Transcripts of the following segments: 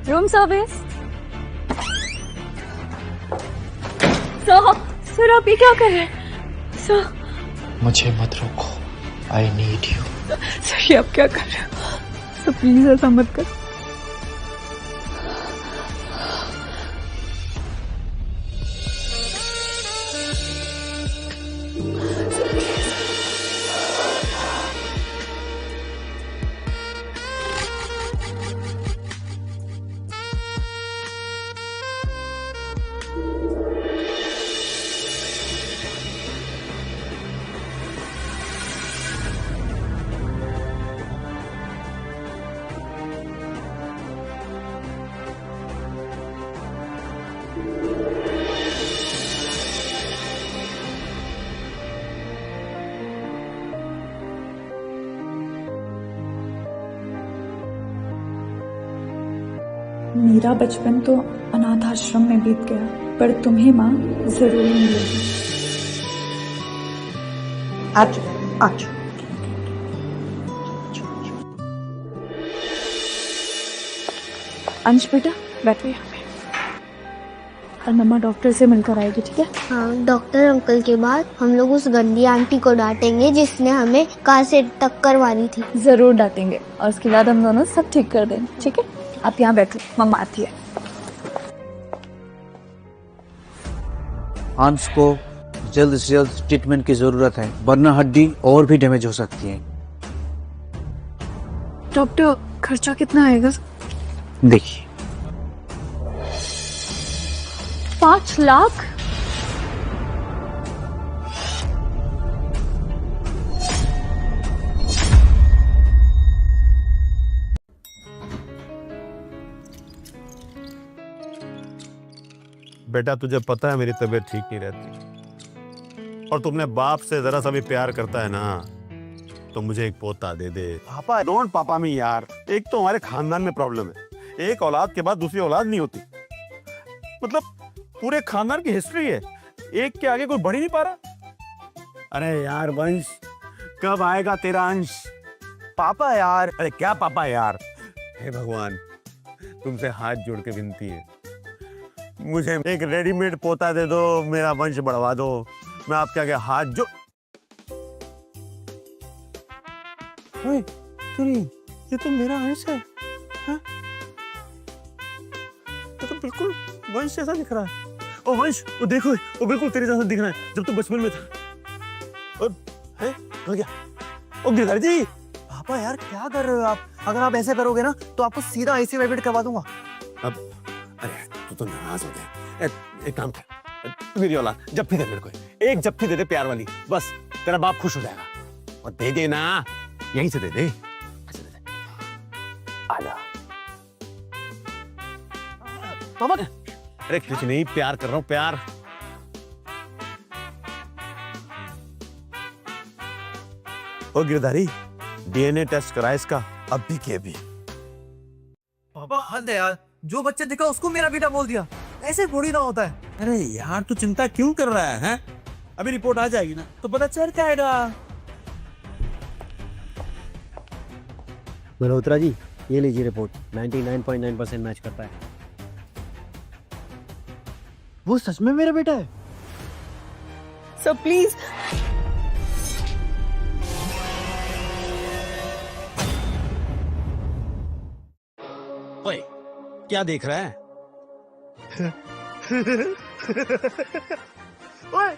Room service. Sir आप ये क्या कर रहे हैं सर? मुझे मत रोको, आई नीड यू। सर ये आप क्या कर रहे हो? सर प्लीज ऐसा मत कर। मेरा बचपन तो अनाथ आश्रम में बीत गया, पर तुम्हें माँ जरूर मिलेगी। आज आज अंश बेटा बैठो यहाँ पे, और मम्मा डॉक्टर से मिलकर आएगी, ठीक है? हाँ, डॉक्टर अंकल के बाद हम लोग उस गंदी आंटी को डांटेंगे जिसने हमें कार से टक्कर मारी थी। जरूर डांटेंगे, और उसके बाद हम दोनों सब ठीक कर देंगे, ठीक है? आप यहाँ बैठो, मम्मा आती है। अंश को जल्द से जल्द ट्रीटमेंट की जरूरत है, वरना हड्डी और भी डैमेज हो सकती है। डॉक्टर खर्चा कितना आएगा? देखिए 5 लाख। बेटा तुझे पता है मेरी तबीयत ठीक नहीं रहती, और तुमने बाप से जरा सा भी प्यार करता है ना तो मुझे एक पोता दे दे। पापा डोंट पापा में यार, एक तो हमारे खानदान में प्रॉब्लम है, एक औलाद के बाद दूसरी औलाद नहीं होती। मतलब पूरे खानदान की हिस्ट्री है, एक के आगे कोई बढ़ ही नहीं पा रहा। अरे यार वंश, कब आएगा तेरा अंश? पापा यार। अरे क्या पापा यार, हे भगवान तुमसे हाथ जोड़ के विनती है, मुझे एक रेडीमेड पोता दे दो, मेरा वंश बढ़वा दो, मैं आपके आगे हाथ जोड़। ओए तेरी, ये तो मेरा अंश है, हाँ? ये तो बिल्कुल वंश जैसा दिख रहा है। ओ वंश, वो देखो, वो बिल्कुल तेरे जैसा दिख रहा है जब तू बचपन में था। और है कहाँ गया? ओ गिरधारी जी। पापा यार क्या कर रहे हो आप? अगर आप ऐसे करोगे ना तो आपको सीधा आईसीयू एडमिट करवा दूंगा। अब अरे तू तो नाराज हो गया। एक काम कर, मेरी औलाद जप्फी दे मेरे को, एक जप्फी दे दे प्यार वाली, बस तेरा बाप खुश हो जाएगा। और दे दे ना, यहीं से दे दे। ऐसे दे दे। आजा पापा। अरे कुछ नहीं, प्यार कर रहा हूँ, प्यार। ओ गिरधारी, डीएनए टेस्ट करा इसका अभी के अभी। पापा हद है यार, जो बच्चा दिखा उसको मेरा बेटा बोल दिया, ऐसे थोड़ी ना होता है। अरे यार तू चिंता क्यों कर रहा है, हैं? अभी रिपोर्ट आ जाएगी ना तो पता चल जाएगा। मल्होत्रा जी ये लीजिए रिपोर्ट, 99.9% मैच करता है। वो सच में मेरा बेटा है? Sir please. ओए क्या देख रहा है? ओए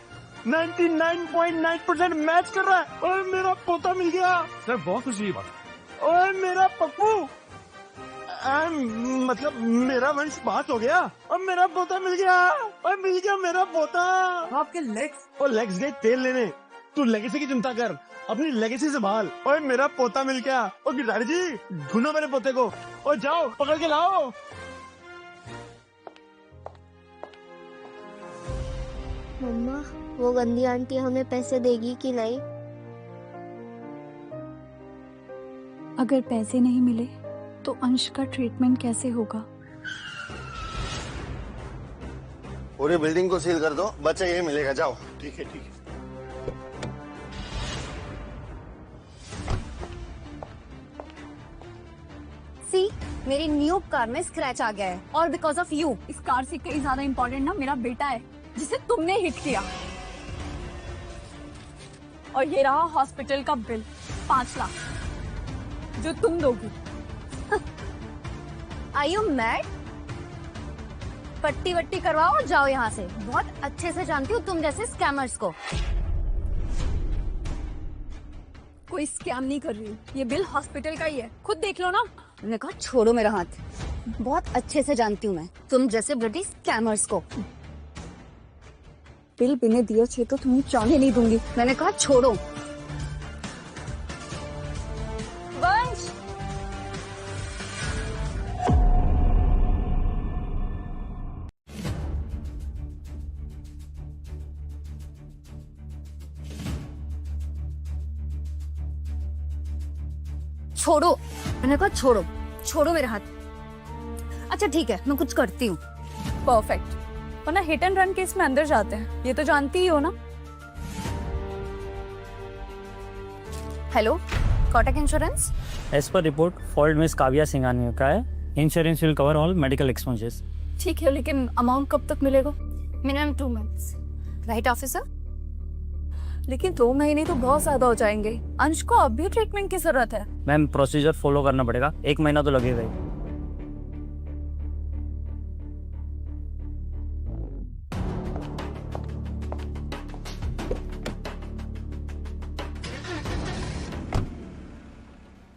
99.9% मैच कर रहा है, और मेरा पोता मिल गया। सर बहुत खुशी की बात। ओए मेरा पप्पू, मतलब मेरा वंश पास हो गया और मेरा पोता मिल गया, और मिल गया मेरा पोता। आपके लेग्स? और लेग्स गए तेल लेने, तू लेगेसी की चिंता कर, अपनी लेगेसी संभाल। ओए मेरा पोता मिल गया। और गिरधारी जी ढूंढो मेरे पोते को, और जाओ पकड़ के लाओ। मम्मा वो गंदी आंटी हमें पैसे देगी कि नहीं? अगर पैसे नहीं मिले तो अंश का ट्रीटमेंट कैसे होगा? पूरी बिल्डिंग को सील कर दो, बच्चा यही मिलेगा, जाओ। ठीक है ठीक है। सी, मेरी न्यू कार में स्क्रैच आ गया है और बिकॉज ऑफ यू। इस कार से कहीं ज्यादा इम्पोर्टेंट ना मेरा बेटा है जिसे तुमने हिट किया। और ये रहा हॉस्पिटल का बिल 5 लाख जो तुम दोगी। Are you mad? पट्टी वट्टी करवाओ और जाओ यहाँ से। बहुत अच्छे से जानती हूँ तुम जैसे स्कैमर्स को। कोई स्कैम नहीं कर रही हूँ, ये बिल हॉस्पिटल का ही है, खुद देख लो ना। मैंने कहा छोड़ो मेरा हाथ। बहुत अच्छे से जानती हूँ मैं तुम जैसे ब्लडी स्कैमर्स को। बिल बिना दिए छे तो तुम्हें जाने नहीं दूंगी। मैंने कहा छोड़ो। वंश, छोड़ो। मैंने कहा छोड़ो, छोड़ो मेरे हाथ। अच्छा ठीक है, मैं कुछ करती हूँ। परफेक्ट। वरना हिट एंड रन केस में अंदर जाते हैं, ये तो जानती ही हो ना। Hello, Kotak insurance. As per report, fault Miss Kavya Singhania का है. Insurance will cover all medical expenses. ठीक है, लेकिन अमाउंट कब तक मिलेगा? Minimum 2 months। Right officer? लेकिन 2 महीने तो बहुत ज्यादा हो जाएंगे। अंश को अब भी ट्रीटमेंट की जरूरत है। मैम प्रोसीजर फॉलो करना पड़ेगा, 1 महीना तो लगेगा ही.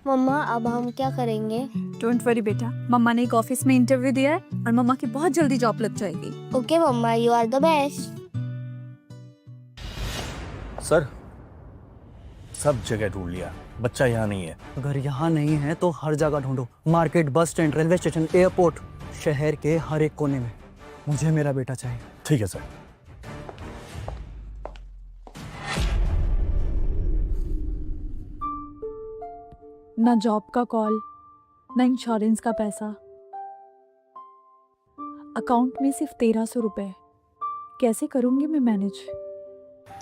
मम्मा अब हम क्या करेंगे? डोंट वरी बेटा, मम्मा ने एक ऑफिस में इंटरव्यू दिया है और मम्मा की बहुत जल्दी जॉब लग जाएगी। ओके मम्मा, you are the best. Sir, सब जगह ढूंढ लिया, बच्चा यहाँ नहीं है। अगर यहाँ नहीं है तो हर जगह ढूंढो, market, bus stand, railway station, airport, शहर के हर एक कोने में। मुझे मेरा बेटा चाहिए। ठीक है सर। ना जॉब का कॉल, ना इंश्योरेंस का पैसा, अकाउंट में सिर्फ 1300 रुपए। कैसे करूंगी मैं मैनेज?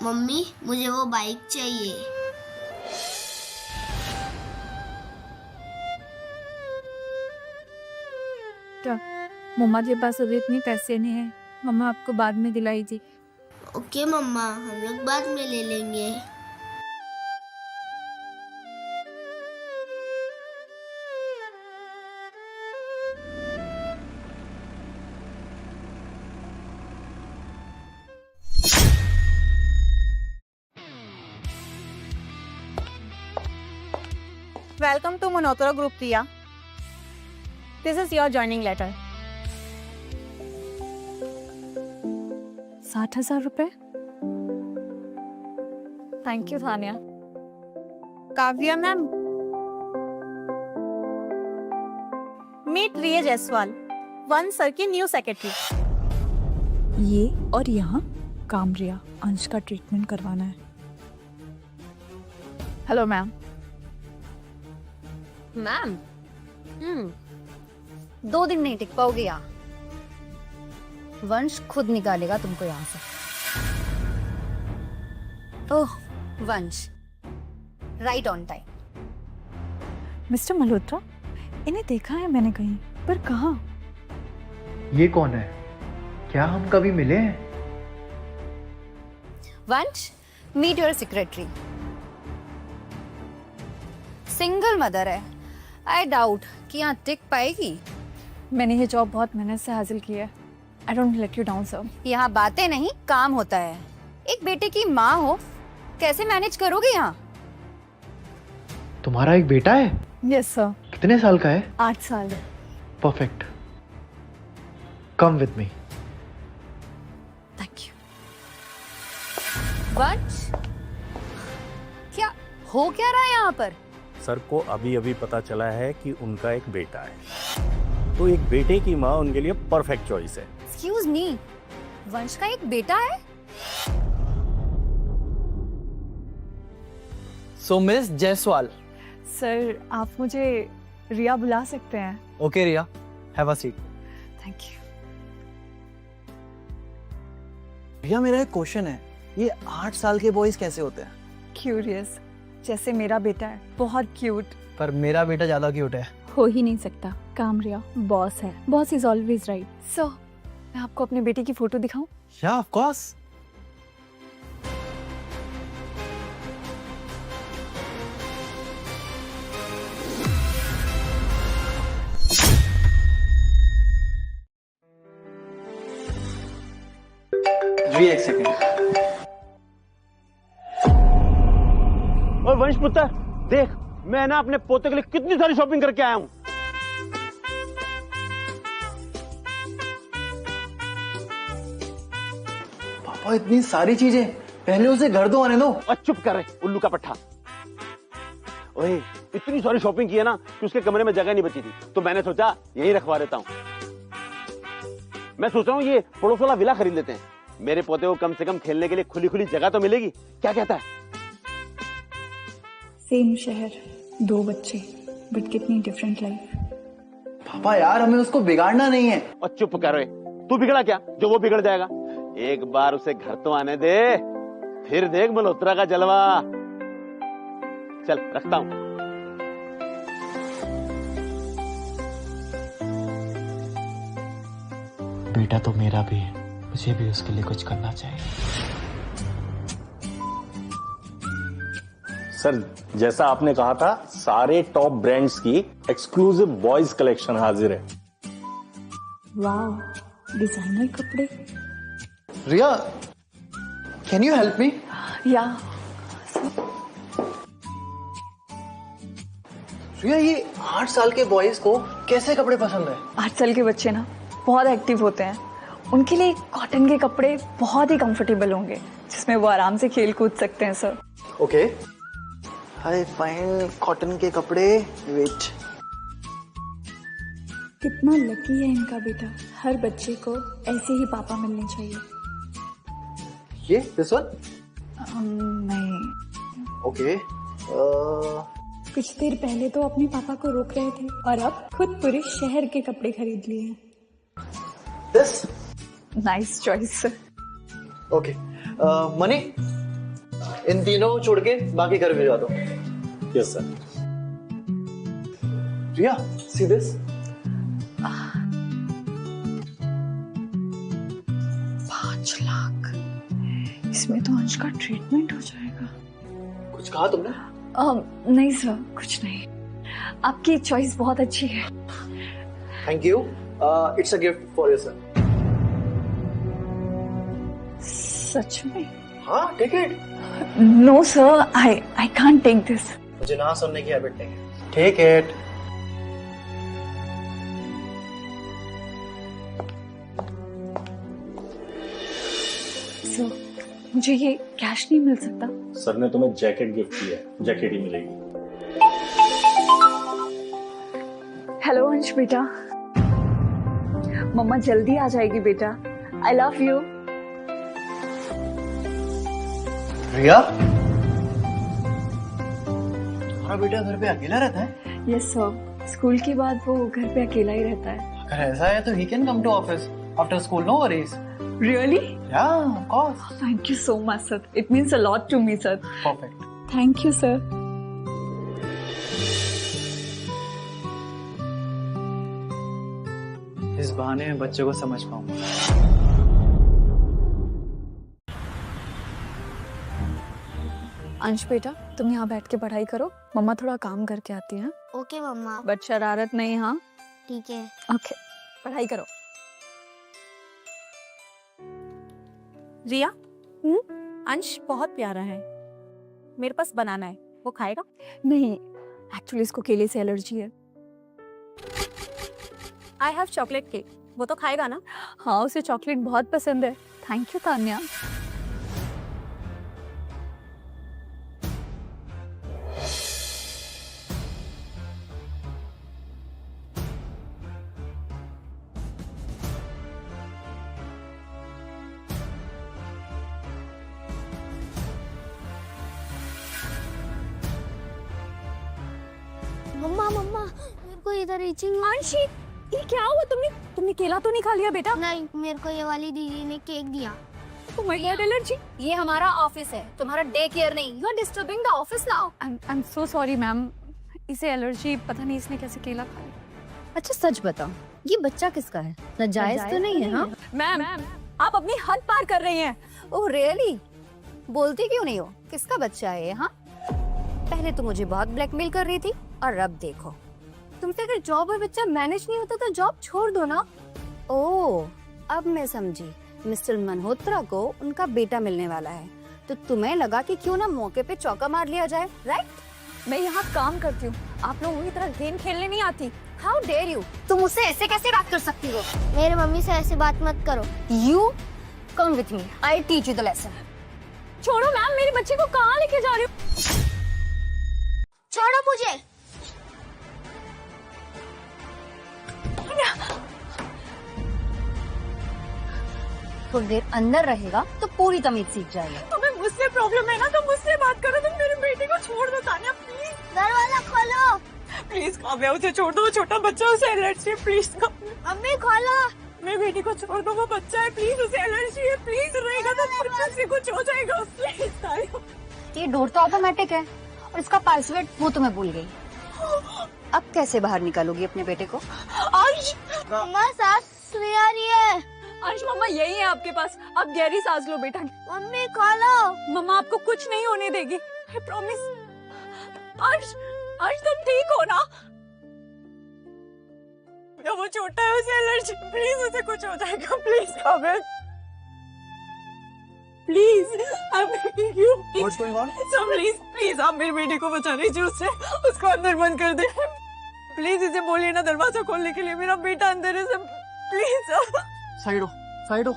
मम्मी मुझे वो बाइक चाहिए। मम्मा के पास अभी इतने पैसे नहीं है, मम्मा आपको बाद में दिलाई थी। ओके मम्मा, हम लोग बाद में ले लेंगे। Welcome to Manotra Group, Priya. This is your joining letter. 60,000 रुपए। Thank you Tania. Kavya ma'am. Meet Riya Jaiswal, वन सर की न्यू सेक्रेटरी। ये और यहाँ कामरिया, अंश का ट्रीटमेंट करवाना है। Hello ma'am. मैम 2 दिन नहीं टिक पाओगे यहाँ। वंश खुद निकालेगा तुमको यहाँ से। ओह वंश, right on time. Mister Malhotra, इन्हें देखा है मैंने कहीं, पर कहाँ? ये कौन है? क्या हम कभी मिले हैं? Vansh, meet your secretary. Single mother है, आई डाउट कि यहाँ टिक पाएगी। मैंने ये जॉब बहुत मेहनत से हासिल की है। I don't let you down sir. यहाँ बातें नहीं काम होता है। एक बेटे की माँ हो, कैसे मैनेज करोगे यहाँ? तुम्हारा एक बेटा है? Yes sir. कितने साल का है? 8 साल। Perfect, come with me. Thank you. वंश, क्या हो क्या रहा है यहाँ पर? सर को अभी अभी पता चला है कि उनका एक बेटा है, तो एक बेटे की माँ उनके लिए परफेक्ट चॉइस है। एक्सक्यूज मी, वंश का एक बेटा है? सो मिस जायसवाल। सर आप मुझे रिया बुला सकते हैं। Okay Riya, have a seat. Thank you. Riya मेरा एक क्वेश्चन है, ये 8 साल के बॉयज कैसे होते हैं? क्यूरियस, जैसे मेरा बेटा है, बहुत क्यूट। पर मेरा बेटा ज्यादा क्यूट है, हो ही नहीं सकता। काम रिया, बॉस है, बॉस इज ऑलवेज राइट। सो मैं आपको अपने बेटे की फोटो दिखाऊं? या ऑफ कोर्स। जी एक सेकंड। और वंश पुत्र देख, मैं ना अपने पोते के लिए कितनी सारी शॉपिंग करके आया हूँ। पापा इतनी सारी चीजें, पहले उसे घर तो आने दो। और चुप कर रहे उल्लू का पट्टा। ओए इतनी सारी शॉपिंग की है ना कि उसके कमरे में जगह नहीं बची थी, तो मैंने सोचा यही रखवा देता हूँ। मैं सोच रहा हूँ ये पड़ोस वाला विला खरीद लेते हैं, मेरे पोते को कम से कम खेलने के लिए खुली खुली जगह तो मिलेगी। क्या कहता है? सेम शहर, 2 बच्चे, बट कितनी डिफरेंट लाइफ। पापा यार, हमें उसको बिगाड़ना नहीं है। और चुप कर रहे, तू बिगड़ा क्या जो वो बिगड़ जाएगा? एक बार उसे घर तो आने दे, फिर देख मल्होत्रा का जलवा। चल रखता हूं। बेटा तो मेरा भी है, मुझे भी उसके लिए कुछ करना चाहिए। सर जैसा आपने कहा था, सारे टॉप ब्रांड्स की एक्सक्लूसिव बॉयज कलेक्शन हाजिर है। वाओ, डिजाइनर कपड़े। रिया, कैन यू हेल्प मी? या रिया, ये 8 साल के बॉयज को कैसे कपड़े पसंद है? 8 साल के बच्चे ना बहुत एक्टिव होते हैं, उनके लिए कॉटन के कपड़े बहुत ही कंफर्टेबल होंगे, जिसमें वो आराम से खेल कूद सकते हैं sir. Okay, I find cotton के कपड़े। वेट, कितना लकी है इनका बेटा, हर बच्चे को ऐसे ही पापा मिलने चाहिए। ये दिस वन? नहीं, ओके। कुछ देर पहले तो अपने पापा को रोक रहे थे और अब खुद पूरे शहर के कपड़े खरीद लिए हैं। This? Nice choice sir. Okay, Mani इन तीनों छोड़ के बाकी घर भिजवा दो। Yes sir. Riya, see this? 5 lakh, इसमें तो अंश का ट्रीटमेंट हो जाएगा। कुछ कहा तुमने? नहीं सर, कुछ नहीं, आपकी चॉइस बहुत अच्छी है। Thank you, it's a gift for your son. सच में? हाँ, take it. No sir, I can't take this. मुझे ना सुनने की हैबिट नहीं है। Take it. सर, मुझे ये कैश नहीं मिल सकता? सर ने तुम्हें जैकेट गिफ्ट किया है, जैकेट ही मिलेगी। हेलो अंश बेटा, मम्मा जल्दी आ जाएगी बेटा, आई लव यू। रिया, तुम्हारा बेटा घर पे अकेला रहता है? यस सर, स्कूल के बाद वो घर पे अकेला ही रहता है। अगर ऐसा है तो he can come to office after school, no worries. Really? Yeah, of course. Thank you so much sir, it means a lot to me sir. Perfect. Thank you sir. इस बहाने में बच्चे को समझ पाऊंगा। अंश बेटा, तुम यहाँ बैठ के पढ़ाई करो, मम्मा थोड़ा काम करके आती हैं। Okay mamma. बट शरारत नहीं, हाँ? ठीक है। ओके, पढ़ाई करो। रिया, अंश बहुत प्यारा है, मेरे पास बनाना है, वो खाएगा? नहीं, एक्चुअली इसको केले से एलर्जी है। आई हैव चॉकलेट केक, वो तो खाएगा ना? हाँ, उसे चॉकलेट बहुत पसंद है। Thank you Tanya. मम्मा मम्मा, मेरे को इधर इचिंग। अंशी, ये क्या हुआ? तुमने केला तो नहीं खा लिया बेटा? नहीं, मेरे को ये वाली दीदी ने केक दिया। Oh my God, allergy. ये हमारा ऑफिस है, तुम्हारा डे केयर नहीं। You are disturbing the office now. I am so sorry ma'am, इसे एलर्जी, पता नहीं इसने कैसे केला खाया। अच्छा सच बताओ, ये बच्चा किसका है? नाजायज तो नहीं है? हाँ मैम, आप अपनी हद पार कर रही हैं। Oh really? बोलती क्यों नहीं हो? किसका बच्चा है ये? हाँ, पहले तो मुझे बहुत ब्लैकमेल कर रही थी और अब देखो। तुमसे अगर जॉब और बच्चा मैनेज नहीं होता तो जॉब छोड़ दो ना। ओह, अब मैं समझी। मिस्टर मल्होत्रा को उनका बेटा मिलने वाला है, तो तुम्हें लगा कि क्यों ना मौके पे चौका मार लिया जाए, राइट? मैं यहाँ काम करती हूँ, आप लोगों की तरह गेम खेलने नहीं आती। हाउ डेयर यू, तुम मुझसे ऐसे कैसे बात कर सकती हो? मेरे मम्मी से ऐसे बात मत करो। You come with me, I teach you the lesson. छोड़ो मैम, मेरे बच्चे को कहाँ लेके जा रही हो? छोड़ो मुझे। थोड़ी देर अंदर रहेगा तो पूरी तमीज सीख जाएगा। तुम्हें मुझसे प्रॉब्लम है ना, तो मुझसे बात करो। तुम मेरे बेटे को छोड़ दो तान्या, प्लीज। दरवाजा खोलो। प्लीज काव्या, उसे छोड़ दो, छोटा बच्चा, उसे एलर्जी है, प्लीज। मम्मी खोलो। मेरे बेटे को छोड़ दो, वो बच्चा है, प्लीज, उसे एलर्जी है, प्लीज। रहेगा तो फिर से कुछ हो जाएगा, प्लीज तान्या। ये डोर तो ऑटोमेटिक है और इसका पासवर्ड वो तुम्हें भूल गई। अब कैसे बाहर निकालोगी अपने बेटे को? अंश, मम्मा सांस नहीं आ रही है। अंश मम्मा यही है आपके पास, आप गहरी सांस लो बेटा। मम्मी खोलो। मम्मा आपको कुछ नहीं होने देगी, आई प्रॉमिस। अंश, अंश तुम ठीक हो ना? वो छोटा है, उसे एलर्जी, प्लीज, उसे कुछ हो जाएगा, please Kavya, please, I am begging you. What's going on? Sir please, please आप मेरे बेटे को बचा लीजिए, उससे, उसको अंदर बंद कर दे। प्लीज इसे बोलिए ना दरवाजा खोलने के लिए, मेरा बेटा अंदर है सर, प्लीज। साइड हो, साइड हो।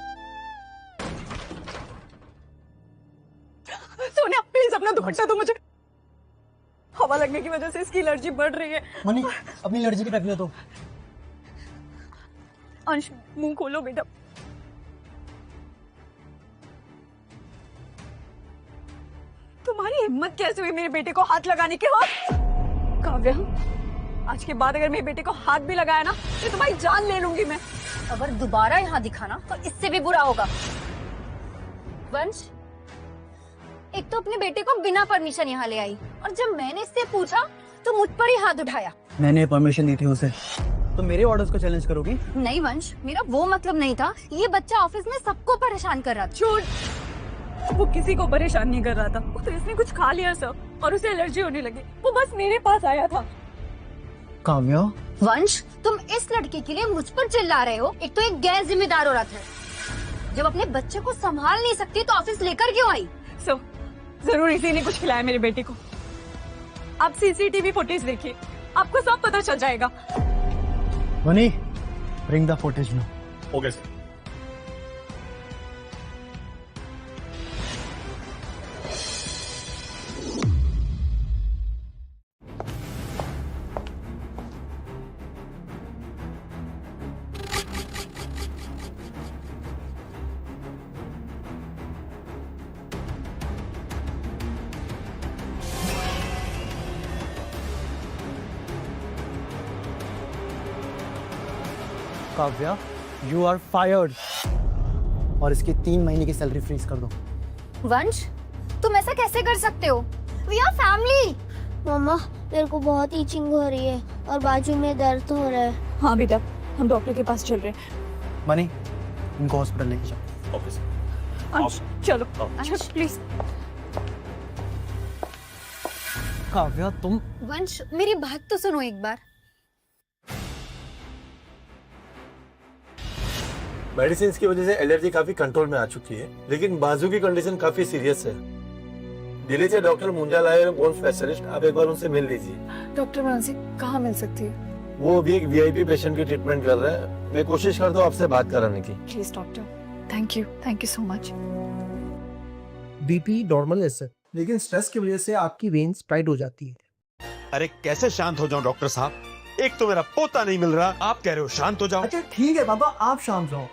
सोनिया प्लीज अपना दुपट्टा दो मुझे, हवा लगने की वजह से इसकी एलर्जी बढ़ रही है। मनी, अपनी एलर्जी की टैबलेट दो। अंश मुंह खोलो बेटा। तुम्हारी हिम्मत कैसे हुई मेरे बेटे को हाथ लगाने की? काव्या, आज के बाद अगर मेरे बेटे को हाथ भी लगाया ना, तो तुम्हारी जान ले लूंगी मैं। अगर दोबारा यहाँ दिखाना तो इससे भी बुरा होगा। वंश, एक तो अपने बेटे को बिना परमिशन यहाँ ले आई, और जब मैंने इससे पूछा तो मुझ पर ही हाथ उठाया। मैंने परमिशन दी थी उसे, तो मेरे ऑर्डर्स को चैलेंज करोगी? नहीं वंश, मेरा वो मतलब नहीं था। ये बच्चा ऑफिस में सबको परेशान कर रहा था। छोड़, वो किसी को परेशान नहीं कर रहा था, वो तो इसने कुछ खा लिया सर और उसे एलर्जी होने लगी, वो बस मेरे पास आया था। काव्या, वंश, तुम इस लड़के के लिए मुझ पर चिल्ला रहे हो। एक तो एक गैर जिम्मेदार औरत है, जब अपने बच्चे को संभाल नहीं सकती तो ऑफिस लेकर क्यों आई? सो जरूर इसी ने कुछ खिलाया मेरे बेटे को। आप सीसीटीवी फुटेज देखिए, आपको सब पता चल जाएगा। Mani, bring the footage now. Okay sir. Kavya, you are fired, और इसकी 3 महीने की सैलरी फ्रीज कर दो। वंश, तुम ऐसा कैसे कर सकते हो? We are family. मम्मा, मेरे को बहुत ईचिंग हो रही है और बाजू में दर्द हो रहा है। हाँ बेटा, हम डॉक्टर के पास चल रहे हैं। मनी, इनको हॉस्पिटल लेके जाओ। Okay sir. अंश चलो, अंश प्लीज। काव्या तुम, वंश मेरी बात तो सुनो एक बार। मेडिसिन की वजह से एलर्जी काफी कंट्रोल में आ चुकी है, लेकिन बाजू की कंडीशन काफी सीरियस है। दिल्ली से डॉक्टर मुंजा लाए बोन स्पेशलिस्ट, आप एक बार उनसे मिल लीजिए। डॉक्टर मानसी कहाँ मिल सकती है? वो भी एक वीआईपी पेशेंट की ट्रीटमेंट कर रहे हैं। मैं कोशिश करता हूँ आपसे बात कराने की। Please doctor, thank you so much. BP normal है सर, लेकिन स्ट्रेस की वजह से आपकी वेन्स टाइट हो जाती है। अरे कैसे शांत हो जाऊं डॉक्टर साहब? एक तो मेरा पोता नहीं मिल रहा, आप कह रहे हो शांत हो जाओ। अच्छा ठीक है पापा, आप शांत रहो।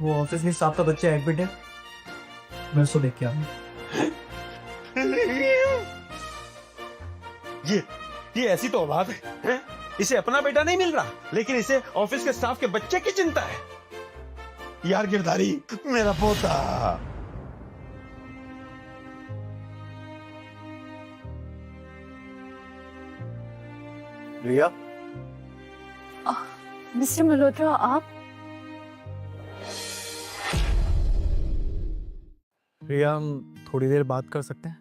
वो ऑफिस में स्टाफ का बच्चा एडमिट है, मैं उसको देख के आऊंगा। ये ऐसी तो बात है? इसे अपना बेटा नहीं मिल रहा, लेकिन इसे ऑफिस के स्टाफ के बच्चे की चिंता है। यार गिरधारी, मेरा पोता। रिया, मिस्टर मल्होत्रा, आप? रिया, हम थोड़ी देर बात कर सकते हैं?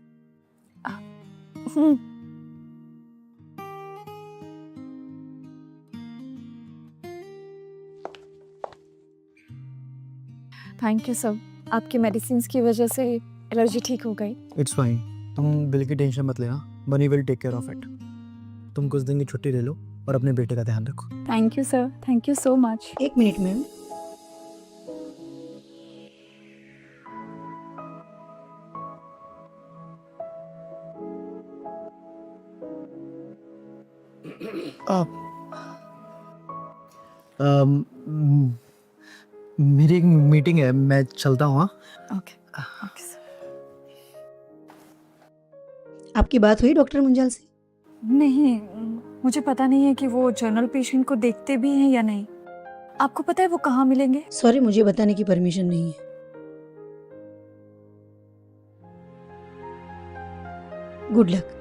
थैंक यू सर, आपकी मेडिसिन की वजह से एलर्जी ठीक हो गई। इट्स फाइन, तुम बिल की टेंशन मत लेना, Bunny will take care of it. तुम कुछ दिन की छुट्टी ले लो और अपने बेटे का ध्यान रखो। Thank you sir, thank you so much. 1 minute ma'am. मेरी एक मीटिंग है, मैं चलता हूँ। Okay okay sir. आपकी बात हुई डॉक्टर मुंजाल से? नहीं, मुझे पता नहीं है कि वो जनरल पेशेंट को देखते भी हैं या नहीं। आपको पता है वो कहाँ मिलेंगे? सॉरी, मुझे बताने की परमिशन नहीं है। Good luck.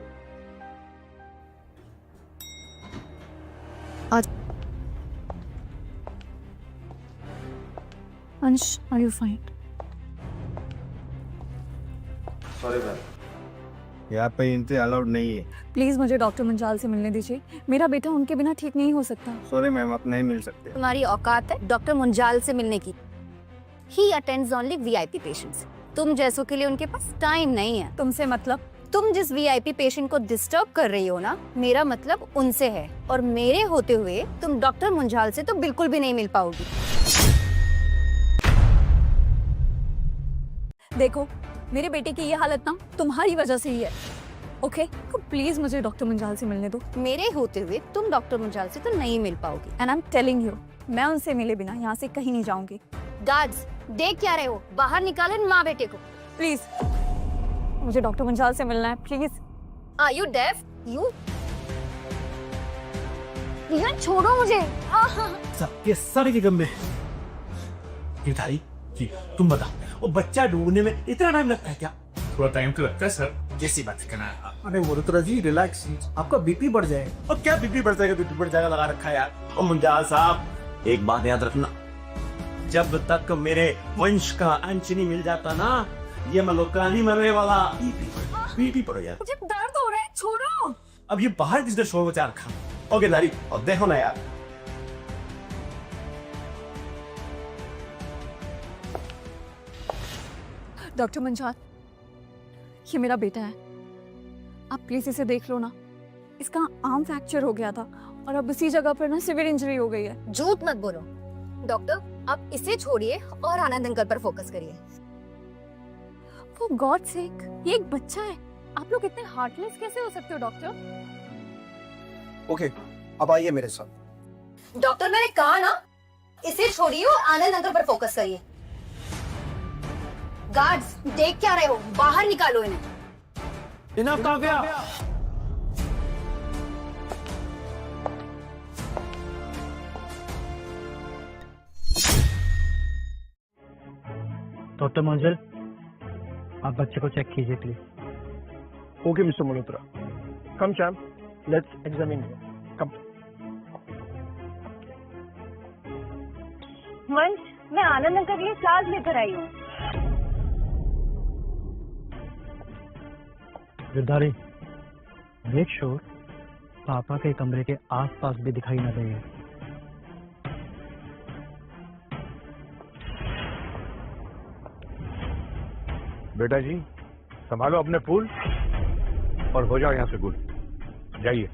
Ansh, are you fine? Sorry ma'am, यहाँ पे एंट्री अलाउड नहीं है। प्लीज मुझे डॉक्टर मंजाल से मिलने दीजिए, मेरा बेटा उनके बिना ठीक नहीं हो सकता। सॉरी मैम, आप नहीं मिल सकते। तुम्हारी औकात है डॉक्टर मुंजाल से मिलने की? ही अटेंड्स ओनली वीआईपी पेशेंट्स। तुम जैसों के लिए उनके पास टाइम नहीं है। तुमसे मतलब? तुम जिस वीआईपी पेशेंट को डिस्टर्ब कर रही हो ना, मेरा मतलब उनसे है, और मेरे होते हुए तुम डॉक्टर मुंजाल से तो बिल्कुल भी नहीं मिल पाओगी। देखो, मेरे बेटे की ये हालत ना तुम्हारी वजह से ही है। ओके, तो प्लीज मुझे डॉक्टर मुंजाल से मिलने दो। मेरे होते हुए तुम डॉक्टर मुंजाल से तो नहीं मिल पाओगी। And I am telling you, मैं उनसे मिले बिना यहाँ से कहीं नहीं जाऊंगी। गार्ड्स, देख क्या रहे हो? बाहर निकाले माँ बेटे को। प्लीज, मुझे डॉक्टर मुंजाल से मिलना है, please. Are you deaf? You Riya, छोड़ो मुझे। सबके सर के गम में गिरधारी जी, तुम बता, वो बच्चा ढूंढने में इतना टाइम लगता है क्या? थोड़ा टाइम तो लगता है सर, कैसी बात करना है? अरे मल्होत्रा जी, रिलैक्स, आपका बीपी बढ़ जाएगा। और क्या बीपी बढ़ जाएगा? बीपी बढ़ जाएगा लगा रखा है यार। और मुंजाल साहब, एक बात याद रखना, जब तक मेरे वंश का अंश नहीं मिल जाता ना, ये मल्होत्रा नहीं मरने वाला। बीपी बढ़ यार, मुझे दर्द हो रहा है, छोड़ो। अब ये बाहर किसने शोर मचा रखा? ओके दारी, और देखो ना यार, डॉक्टर मुंजाल, ये मेरा बेटा है, आप प्लीज इसे देख लो ना। इसका आर्म फ्रैक्चर हो गया था और अब इसी जगह पर ना सिवियर इंजरी हो गई है। झूठ मत बोलो डॉक्टर, आप इसे छोड़िए और आनंद अंकल पर फोकस करिए। फॉर गॉड सेक, ये एक बच्चा है, आप लोग इतने हार्टलेस कैसे हो सकते हो डॉक्टर? ओके, अब आइए मेरे साथ। डॉक्टर, मैंने कहा ना, इसे छोड़िए और आनंद अंकल पर फोकस करिए। गार्ड्स, देख क्या रहे हो? बाहर निकालो इन्हें। इनफ काव्या। डॉक्टर मंजल, आप बच्चे को चेक कीजिए please. Okay mister Malhotra, come champ, let's examine. Come. Vansh, मैं आनंद अंकल के लिए फ्लावर्स लेकर आई हूँ। गिरधारी, मेक श्योर पापा के कमरे के आसपास भी दिखाई न दे। बेटा जी, संभालो अपने फूल और हो जाओ यहाँ से गुड। जाइए।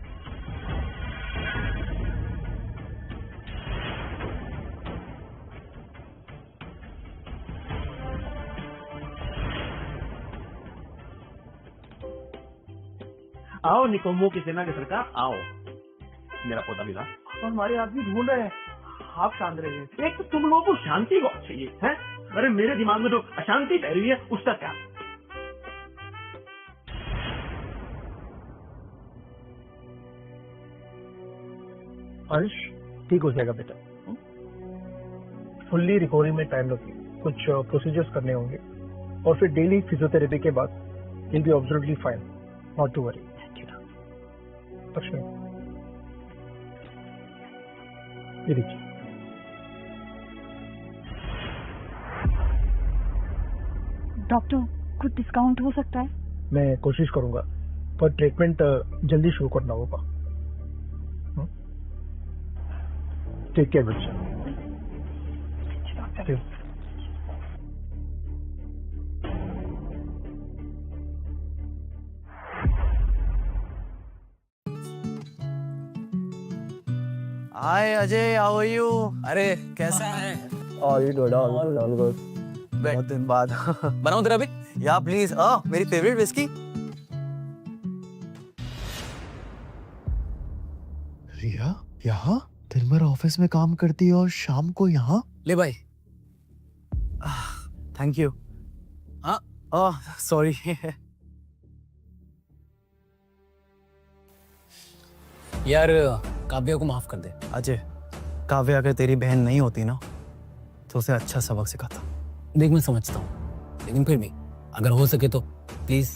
आओ निकम्मों की सेना की सरकार, आओ। मेरा पौधा मिला और हमारे आदमी ढूंढ रहे हैं, आप शांत रहिए। एक तो तुम लोगों को शांति बहुत चाहिए है। अरे मेरे दिमाग में तो अशांति बह रही है, उसका क्या? अंश ठीक हो जाएगा बेटा, फुल्ली रिकवरी में टाइम लगेगा, कुछ प्रोसीजर्स करने होंगे और फिर डेली फिजियोथेरेपी के बाद will be absolutely fine, not to worry. Lakshmi, ये देखिए। डॉक्टर, कुछ डिस्काउंट हो सकता है? मैं कोशिश करूंगा, पर ट्रीटमेंट जल्दी शुरू करना होगा। टेक केयर बच्चा। हाय अजय, हाउ आर यू? अरे कैसा है? All good, all good. बहुत दिन बाद। बनाऊं तेरा भी? या प्लीज। मेरी फेवरेट विस्की। रिया यहाँ दिन भर ऑफिस में काम करती है और शाम को यहाँ? ले भाई। Thank you. सॉरी। यार काव्या को माफ कर दे। अजय, काव्या अगर तेरी बहन नहीं होती ना तो उसे अच्छा सबक सिखाता। देख मैं समझता हूँ, लेकिन फिर भी अगर हो सके तो प्लीज।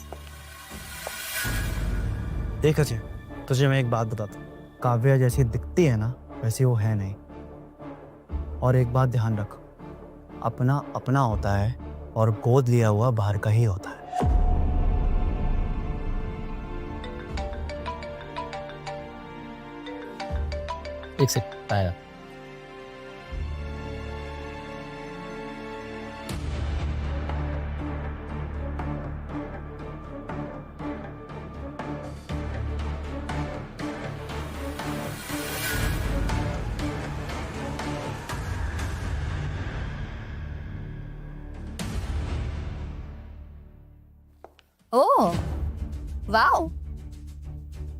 देख अजय, तुझे मैं एक बात बताता हूँ, काव्या जैसी दिखती है ना वैसी वो है नहीं। और एक बात ध्यान रख, अपना अपना होता है और गोद लिया हुआ बाहर का ही होता है। एक सेकंड आया। Oh, wow.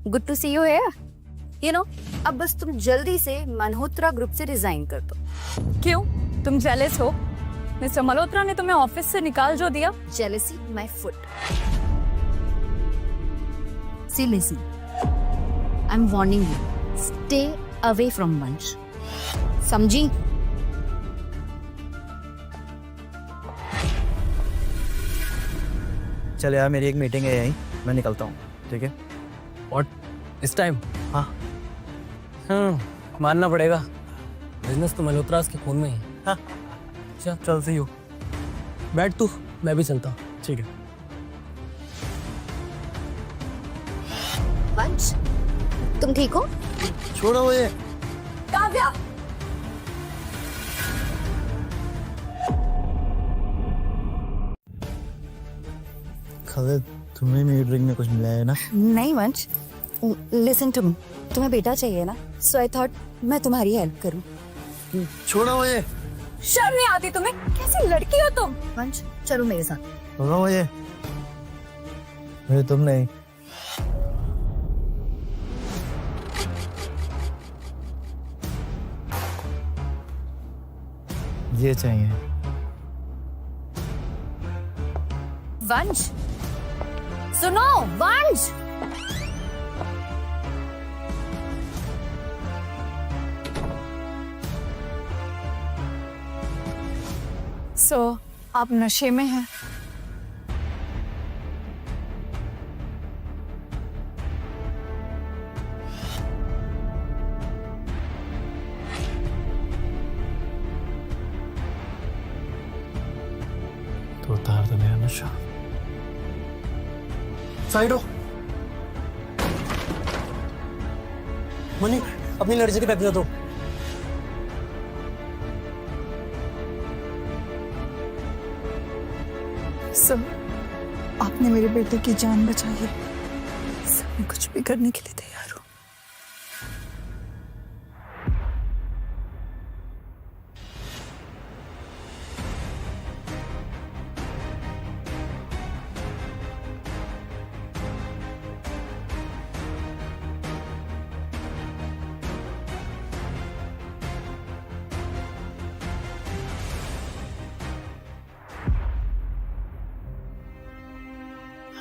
Good to see you here. You know, अब बस तुम जल्दी से मल्होत्रा ग्रुप से रिजाइन कर दो। क्यों? तुम जेलस हो? मिस्टर मल्होत्रा ने तुम्हें ऑफिस से निकाल जो दिया? Jealousy, my foot. See, listen. I'm warning you. Stay away from Vansh. समझी? चल यार, मेरी एक मीटिंग है यहीं, मैं निकलता हूँ, ठीक है? और इस टाइम? हाँ। मानना पड़ेगा, बिजनेस तो मल्होत्रा के खून में ही। हाँ। चल सी यू। बैठ तू, मैं भी चलता हूँ। ठीक है। वंश, तुम ठीक हो? छोड़ो ये। काव्या! खालिद, तुम्हें मेरी ड्रिंक में कुछ मिला है ना? नहीं वंश, लिसन टू मी, तुम्हें बेटा चाहिए ना, सो आई थॉट मैं तुम्हारी हेल्प करूं। छोड़ो ये। शर्म नहीं आती तुम्हें? कैसी लड़की हो तुम? वंश, चलो मेरे साथ। छोड़ो ये। मुझे तुम नहीं। ये चाहिए। वंश, सुनो वंश। सो आप नशे में हैं? तो उतार दो मेरा नशा। साइड हो। मनी, अपनी लड़की के पैसे दो। सर, आपने मेरे बेटे की जान बचाई है। सर, मैं कुछ भी करने के लिए तैयार हूँ।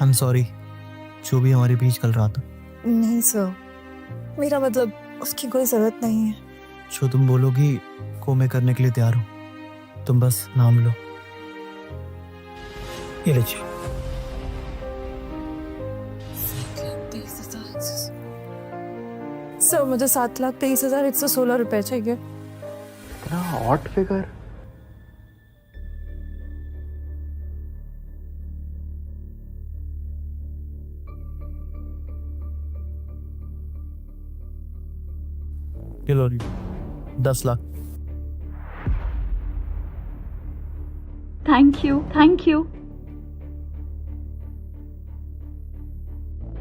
I'm sorry, जो भी हमारे बीच कल रहा था। नहीं सर, मेरा मतलब उसकी कोई जरूरत नहीं है। जो तुम बोलोगी को मैं करने के लिए तैयार हूँ, तुम बस नाम लो। ये लीजिए। सर, मुझे 7,23,116 रुपए चाहिए। इतना odd figure. Kilo 10 lakh. Thank you, thank you.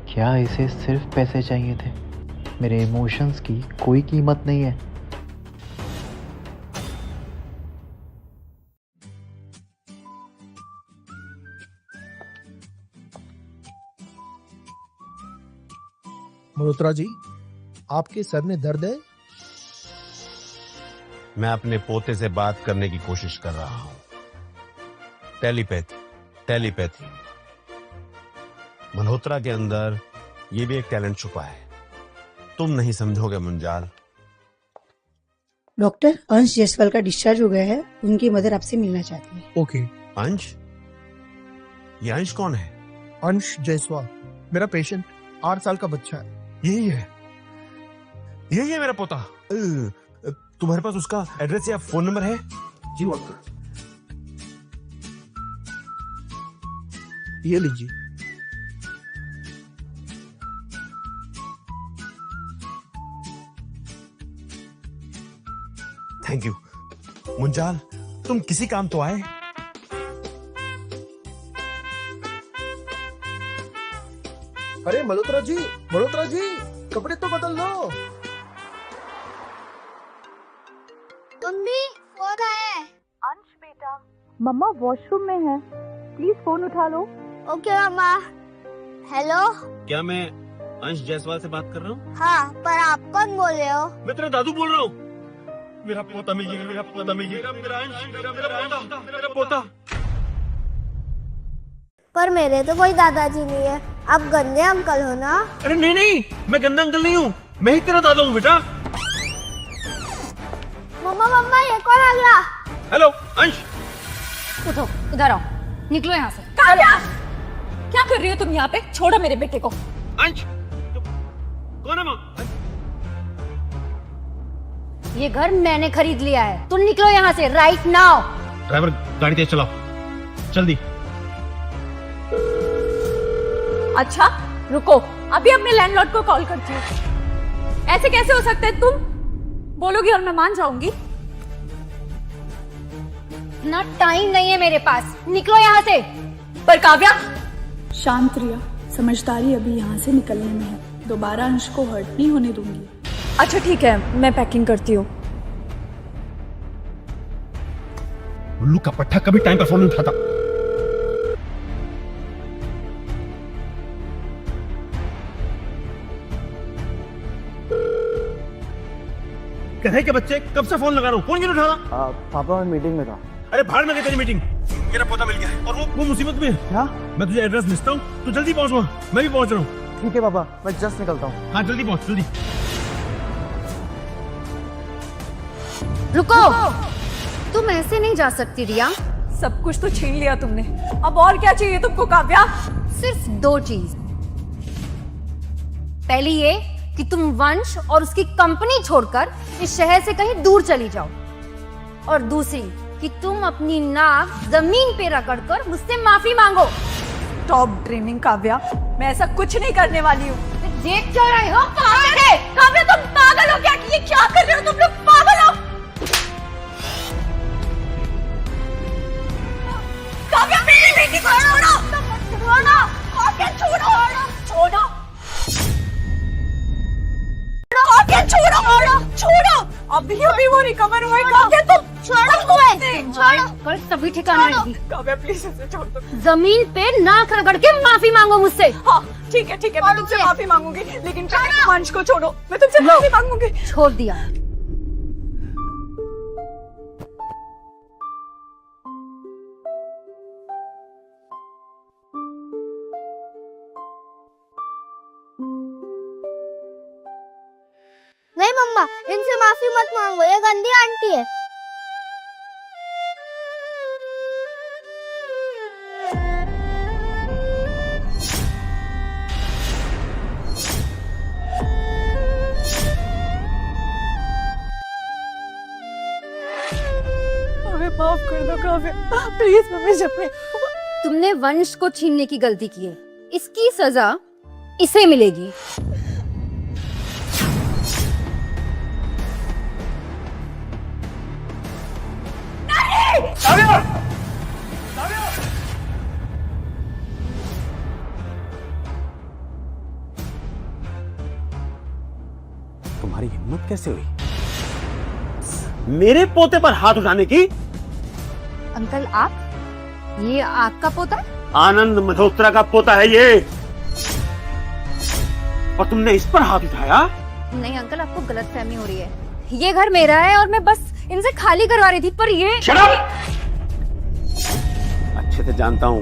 क्या इसे सिर्फ पैसे चाहिए थे? मेरे इमोशंस की कोई कीमत नहीं है। मल्होत्रा जी, आपके सर में दर्द है? मैं अपने पोते से बात करने की कोशिश कर रहा हूं। Telepathy, telepathy. मल्होत्रा के अंदर ये भी एक टैलेंट छुपा है, तुम नहीं समझोगे मुंजाल। डॉक्टर, अंश जायसवाल का डिस्चार्ज हो गया है, उनकी मदर आपसे मिलना चाहती है। ओके। अंश? ये अंश कौन है? अंश जायसवाल मेरा पेशेंट, 8 साल का बच्चा है। यही है, यही है मेरा पोता। तुम्हारे पास उसका एड्रेस या फोन नंबर है? जी डॉक्टर, ये लीजिए। Thank you. मुंजाल, तुम किसी काम तो आए। अरे मल्होत्रा जी, मल्होत्रा जी, कपड़े तो बदल लो। मम्मी फोन आया है। अंश बेटा, मम्मा वॉशरूम में है, प्लीज फोन उठा लो। ओके मम्मा। हेलो। क्या मैं अंश जायसवाल से बात कर रहा हूँ? हाँ, पर आप कौन बोल रहे हो? मैं तेरा दादू बोल रहा हूँ। मेरा पोता मिल गया, मेरा पोता मिल गया, मेरा अंश, मेरा पोता। पर मेरे तो कोई दादाजी नहीं है, आप गंदे अंकल हो ना? अरे नहीं नहीं, मैं गंदा अंकल नहीं हूँ, मैं ही तेरा दादा हूँ बेटा। मम्मा मम्मा, ये कौन आ गया? हेलो अंश। उठो, इधर आओ, निकलो यहाँ से। काव्या, क्या कर रही हो तुम यहाँ पे? छोड़ो मेरे बेटे को। अंश, कौन है माँ? ये घर मैंने खरीद लिया है, तुम निकलो यहाँ से राइट नाउ। ड्राइवर, गाड़ी तेज चलाओ, जल्दी। अच्छा रुको, अभी अपने लैंडलॉर्ड को कॉल करती हूँ। ऐसे कैसे हो सकता है? तुम बोलोगी और मैं मान जाऊंगी? ना टाइम नहीं है मेरे पास, निकलो यहाँ से। पर काव्या, शांत रिया, समझदारी अभी यहाँ से निकलने में है, दोबारा अंश को हर्ट नहीं होने दूंगी। अच्छा ठीक है, मैं पैकिंग करती हूँ। उल्लू का पट्टा कभी टाइम पर फोन नहीं उठाता। कहे के बच्चे, कब से फोन लगा रहा हूँ, फोन क्यों नहीं उठा रहा? पापा मैं मीटिंग में था। अरे भाड़ में गई तेरी मीटिंग। मेरा पोता मिल गया है और वो मुसीबत में है। क्या? मैं तुझे एड्रेस भेजता हूँ, तू जल्दी पहुंच वहाँ। मैं भी पहुंच रहा हूँ। ठीक है पापा, मैं जस्ट निकलता हूँ। हाँ जल्दी पहुंच, जल्दी। रुको, तुम ऐसे नहीं जा सकती रिया। सब कुछ तो छीन लिया तुमने, अब और क्या चाहिए तुमको काव्या? सिर्फ 2 चीज। पहली ये कि तुम वंश और उसकी कंपनी छोड़कर इस शहर से कहीं दूर चली जाओ, और दूसरी कि तुम अपनी नाक जमीन पे रगड़कर मुझसे माफी मांगो। स्टॉप ड्रीमिंग काव्या, मैं ऐसा कुछ नहीं करने वाली हूँ। देख क्यों रहे हो? काव्या तुम पागल हो क्या? ये क्या कर रहे हो तुम लोग? पागल हो काव्या, मेरी बेटी को छोड़ो, छोड़ो, काव्या छोड़ो, छोड़ो, काव्या छोड़ो, छोड़ो, अभी अभी वो रिकवर हुए। काव्या तुम छोड़ो, कल सभी ठिकाना रहेगी। काव्या प्लीज इसे छोड़ दो। जमीन पे नाक रगड़ के माफी मांगो मुझसे। हाँ ठीक है, ठीक है, मैं तुमसे माफी मांगूंगी, लेकिन वंश को छोड़ो। मैं तुमसे माफी मांगूंगी। छोड़ दिया। नहीं मम्मा, इनसे माफी मत मांगो, ये गंदी आंटी है। करो काव्या, प्लीज मम्मी जब तुमने वंश को छीनने की गलती की है, इसकी सजा इसे मिलेगी। तुम्हारी हिम्मत कैसे हुई मेरे पोते पर हाथ उठाने की? अंकल आप, ये आपका पोता? आनंद मल्होत्रा का पोता है ये, और तुमने इस पर हाथ उठाया? नहीं अंकल, आपको गलतफहमी हो रही है। ये घर मेरा है और मैं बस इनसे खाली करवा रही थी, पर ये Shut up! अच्छे से जानता हूं,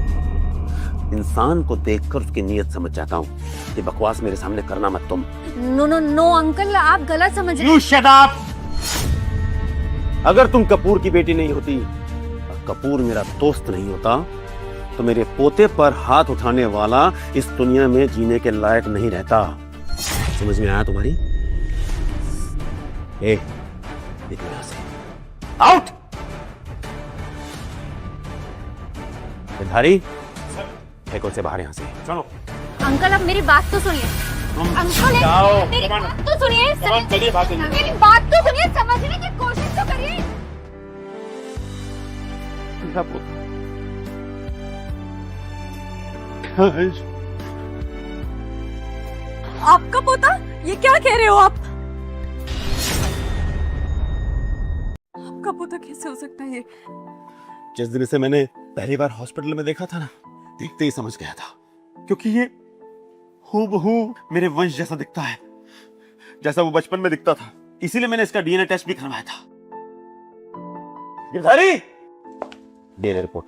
इंसान को देखकर उसकी नीयत समझ जाता हूं। ये बकवास मेरे सामने करना मत तुम। नो नो नो अंकल, आप गलत समझ रहे। You shut up! अगर तुम कपूर की बेटी नहीं होती और कपूर मेरा दोस्त नहीं होता तो मेरे पोते पर हाथ उठाने वाला इस दुनिया में जीने के लायक नहीं रहता। समझ में आया तुम्हारी? निकलो यहां से, आउट! धारी, फेंको से बाहर यहां से। चलो अंकल, अब मेरी बात तो सुनिए। अंकल मेरी बात तो सुनिए, मेरी बात तो सुनिए, समझने की कोशिश तो करिए। आपका पोता? ये क्या कह रहे हो आप? आपका पोता कैसे हो सकता है ये? जिस दिन से मैंने पहली बार हॉस्पिटल में देखा था ना, देखते ही समझ गया था, क्योंकि ये हूबहू मेरे वंश जैसा दिखता है, जैसा वो बचपन में दिखता था। इसीलिए मैंने इसका डीएनए टेस्ट भी करवाया था। गिरधारी, डीएनए रिपोर्ट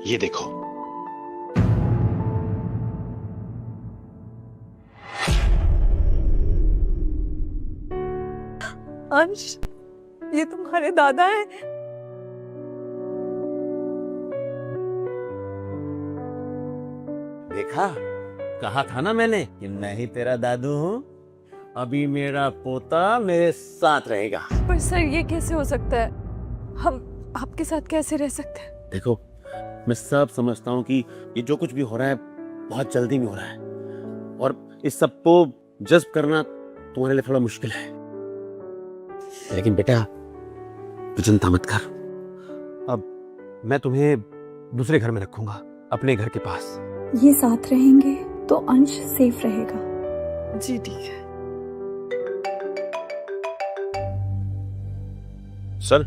ये देखो। अंश, ये तुम्हारे दादा हैं? देखा, कहा था ना मैंने कि मैं ही तेरा दादू हूँ। अभी मेरा पोता मेरे साथ रहेगा। पर सर, ये कैसे हो सकता है? हम आपके साथ कैसे रह सकते हैं? देखो, मैं सब समझता हूँ कि ये जो कुछ भी हो रहा है बहुत जल्दी में हो रहा है, और इस सब को जज्ब करना तुम्हारे लिए थोड़ा मुश्किल है। लेकिन बेटा, तू चिंता मत कर। अब मैं तुम्हें दूसरे घर में रखूंगा, अपने घर के पास। ये साथ रहेंगे तो अंश सेफ रहेगा। जी ठीक है सर।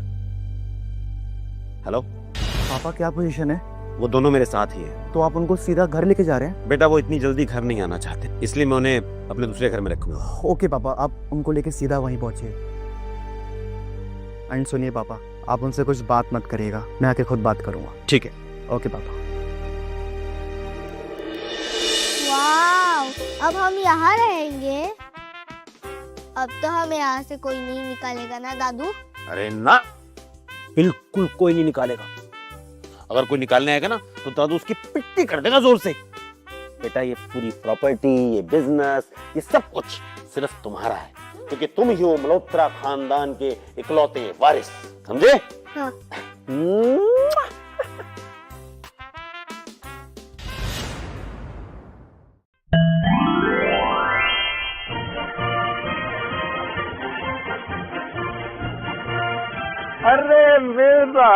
हेलो पापा, क्या पोजीशन है? वो दोनों मेरे साथ ही हैं। तो आप उनको सीधा घर लेके जा रहे हैं? बेटा, वो इतनी जल्दी घर नहीं आना चाहते, इसलिए मैं उन्हें अपने दूसरे घर में रखूंगा। ओके पापा, आप उनको लेके सीधा वहीं पहुंचिए। एंड सुनिए पापा, आप उनसे कुछ बात मत करिएगा, मैं आके खुद बात करूंगा। ठीक है। ओके पापा। वाव, अब हम यहाँ रहेंगे। अब तो हमें यहाँ से कोई नहीं निकालेगा ना दादू? अरे ना, बिल्कुल कोई नहीं निकालेगा। अगर कोई निकालने आएगा ना तो दादू उसकी पिट्टी कर देगा जोर से। बेटा, ये पूरी प्रॉपर्टी, ये बिजनेस, ये सब कुछ सिर्फ तुम्हारा है, क्योंकि तुम ही हो मल्होत्रा खानदान के इकलौते वारिस। समझे? हाँ। अरे मेरा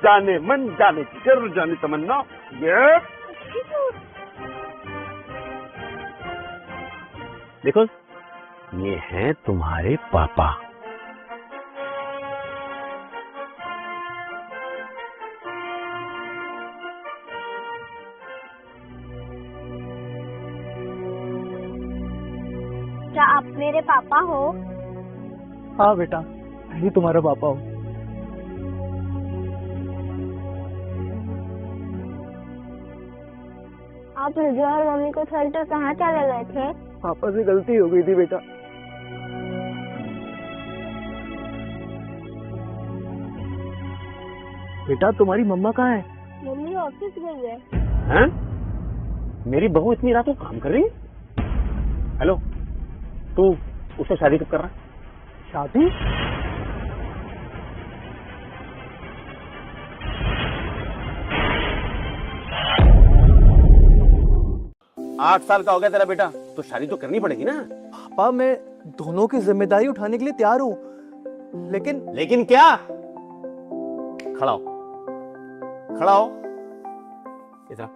जाने मन, जाने फिक्र, जाने तमन्ना, ये देखो, ये हैं तुम्हारे पापा। क्या आप मेरे पापा हो? हाँ बेटा, मैं ही तुम्हारा पापा हूँ। आप मुझे और मम्मी को छोड़कर कहाँ चले गए थे? पापा से गलती हो गई थी बेटा। बेटा, तुम्हारी मम्मा कहाँ है? मम्मी ऑफिस गई है। हैं? मेरी बहू इतनी रात को काम कर रही है? हेलो, तू उससे शादी कब कर रहा है? शादी? 8 साल का हो गया तेरा बेटा, तो शादी तो करनी पड़ेगी ना। पापा मैं दोनों की जिम्मेदारी उठाने के लिए तैयार हूँ, लेकिन क्या? खड़ा हो, खड़ा हो, इधर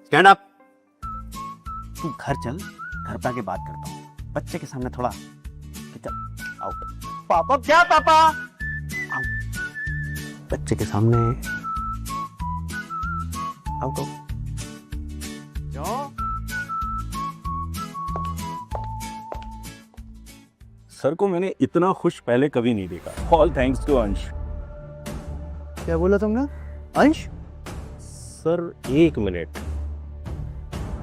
स्टैंड अप। तू घर चल, घर पे आके बात करता हूँ, बच्चे के सामने थोड़ा चल आउट। पापा क्या पापा? बच्चे के सामने आउट हो। सर को मैंने इतना खुश पहले कभी नहीं देखा। ऑल थैंक्स टू अंश। क्या बोला तुमने? अंश? सर 1 मिनट,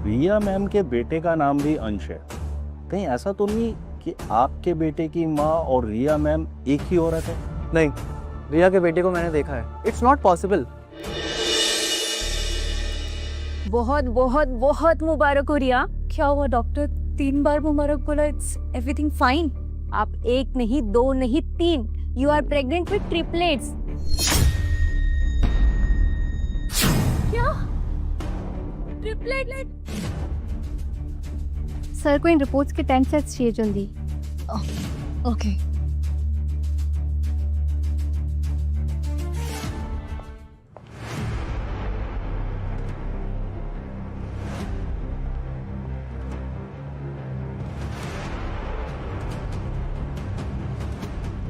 रिया मैम के बेटे का नाम भी अंश है। कहीं ऐसा तो नहीं कि आपके बेटे की माँ और रिया मैम एक ही औरत है? नहीं, रिया के बेटे को मैंने देखा है। It's not possible. बहुत बहुत बहुत मुबारक हो रिया। क्या हुआ डॉक्टर? 3 बार मुबारक बोला। It's everything fine. आप 1 नहीं 2 नहीं 3, you are pregnant with triplets. क्या? ट्रिपलेट? सर को इन रिपोर्ट्स के 10 सेट्स चाहिए जल्दी। Okay.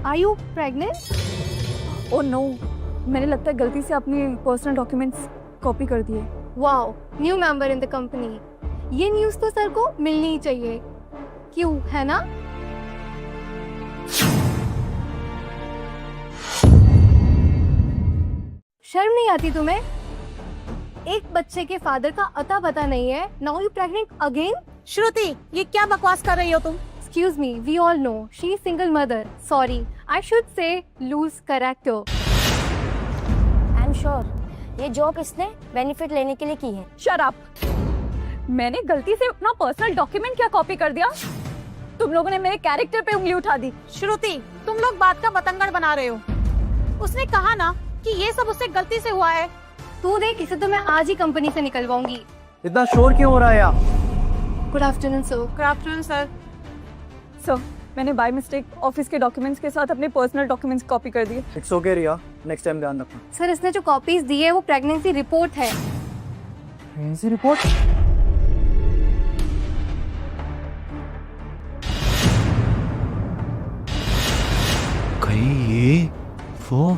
Are you pregnant? Oh no, मैंने लगता है गलती से अपने पर्सनल डॉक्यूमेंट्स कॉपी कर दिए। Wow, new member in the company. ये न्यूज़ तो सर को मिलनी ही चाहिए। क्यों, है ना? शर्म नहीं आती तुम्हें? एक बच्चे के फादर का अता पता नहीं है। Now you pregnant again? श्रुति, ये क्या बकवास कर रही हो तुम? Excuse me, we all know she is single mother. Sorry, I should say loose character. I'm sure ये जोक इसने बेनिफिट लेने के लिए की है। Shut up. मैंने गलती से अपना पर्सनल डॉक्यूमेंट क्या कॉपी कर दिया? तुम लोगों ने मेरे कैरेक्टर पे उंगली उठा दी। श्रुति, तुम लोग बात का बतंगड़ बना रहे हो। उसने कहा ना कि ये सब उससे गलती से हुआ है। तू देख, इसे तो मैं आज ही कंपनी से निकलवाऊंगी। इतना शोर क्यों हो रहा है यार? Good afternoon sir. Good afternoon sir. Sir, मैंने बाय मिस्टेक ऑफिस के डॉक्यूमेंट्स के साथ अपने पर्सनल डॉक्यूमेंट्स कॉपी कर दिए। It's okay Riya, next time ध्यान रखना। सर, इसने जो कॉपीज दी है वो प्रेगनेंसी रिपोर्ट है। Pregnancy report? कहीं ये वो?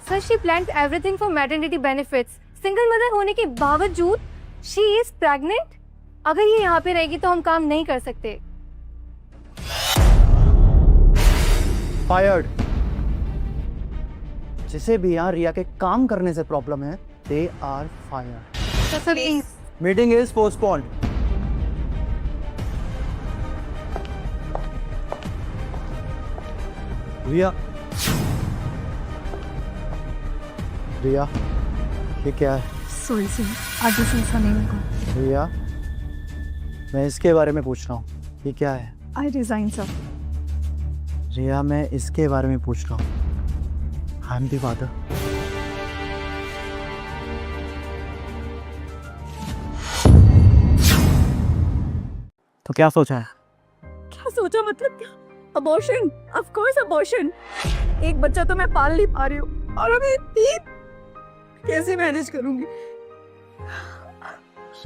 Sir, she planned everything for maternity benefits. Single mother होने के बावजूद शी इज प्रेग्नेंट। अगर ये यहाँ पे रहेगी तो हम काम नहीं कर सकते। फायर्ड। जिसे भी यहाँ रिया के काम करने से प्रॉब्लम है, they are fired. Sir please. Meeting is postponed. Riya, Riya, ये क्या है? सॉरी सर, आगे से ऐसा नहीं होगा। रिया, मैं इसके बारे में पूछ रहा हूँ, ये क्या है? I resign sir. रिया, मैं इसके बारे में पूछ रहा हूँ। I am the father. तो क्या सोचा है? क्या सोचा मतलब क्या? Abortion, of course abortion. एक बच्चा तो मैं पाल नहीं पा रही हूँ और अभी 3 कैसे मैनेज करूंगी?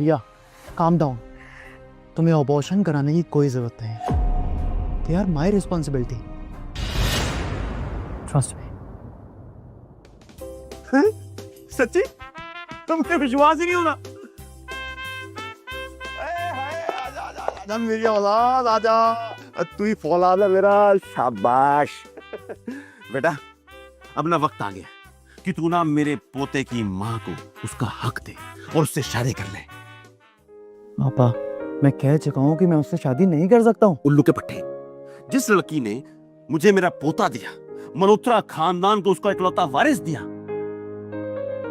रिया, काम डाउन। तुम्हें अबॉर्शन कराने की कोई जरूरत नहीं। They are my responsibility. Trust me. सच्ची? तुमने विश्वास ही नहीं होना। आजा मेरी औलाद, आजा। तू ही फौलाद है मेरा। शाबाश। बेटा, अब ना वक्त आ गया कि तू ना मेरे पोते की माँ को उसका हक दे और उससे शादी कर ले। पापा, मैं कह चुका हूँ कि मैं उससे शादी नहीं कर सकता हूँ। उल्लू के पट्टे, जिस लड़की ने मुझे मेरा पोता दिया, मल्होत्रा खानदान को उसका इकलौता वारिस दिया,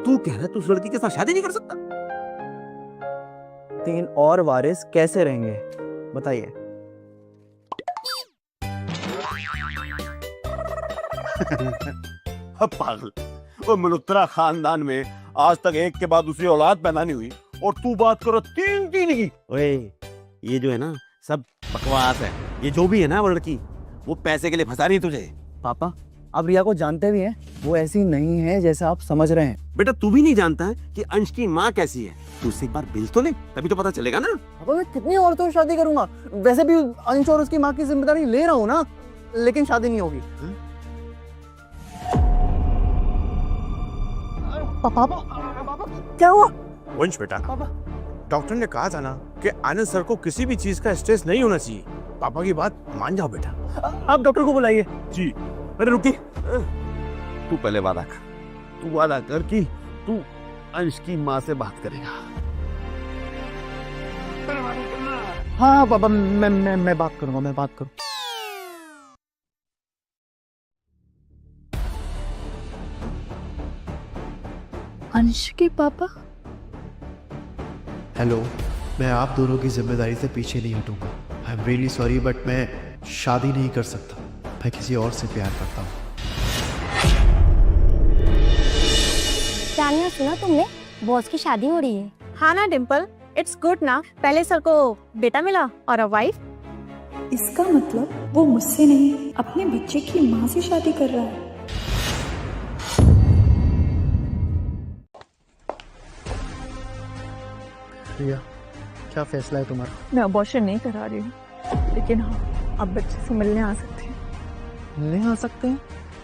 तू कह रहा है तू उस लड़की के साथ शादी नहीं कर सकता? 3 और वारिस कैसे रहेंगे बताइए? पागल, वो मल्होत्रा खानदान में आज तक एक के बाद दूसरी औलाद पैदा नहीं हुई और तू बात करो तीन की। ओए, ये जो है ना सब बकवास है। ये जो भी है ना वो लड़की, वो पैसे के लिए फंसा रही है तुझे। पापा आप रिया को जानते भी हैं, वो ऐसी नहीं है जैसा आप समझ रहे हैं। बेटा तू भी नहीं जानता है कि अंश की माँ कैसी है। तू उससे एक बार मिल तो ले, तभी तो पता चलेगा ना। अब मैं कितनी औरतों से शादी करूंगा? वैसे भी अंश और उसकी माँ की जिम्मेदारी ले रहा हूँ ना, लेकिन शादी नहीं होगी। पापा क्या हुआ? वंश बेटा, डॉक्टर ने कहा था ना कि आनंद सर को किसी भी चीज का स्ट्रेस नहीं होना चाहिए। पापा की बात मान जाओ बेटा। आप डॉक्टर को बुलाइए। जी। अरे रुकी, तू पहले वादा कर, तू वादा कर कि तू अंश की माँ से बात करेगा। हाँ पापा, मैं बात करूंगा, मैं बात करूँ। अंश के पापा? हेलो, मैं आप दोनों की जिम्मेदारी से पीछे नहीं हटूंगा। I am really sorry, but मैं शादी नहीं कर सकता। मैं किसी और से प्यार करता हूँ। जानिया, सुना तुमने? बॉस की शादी हो रही है। हाँ ना डिम्पल, इट्स गुड ना। पहले सर को बेटा मिला और अब वाइफ। इसका मतलब वो मुझसे नहीं अपने बच्चे की माँ से शादी कर रहा है। रिया, क्या फैसला है तुम्हारा? मैं अबॉर्शन नहीं करा रही हूँ, लेकिन हाँ आप बच्चे से मिलने आ सकते हैं। मिलने आ सकते हैं?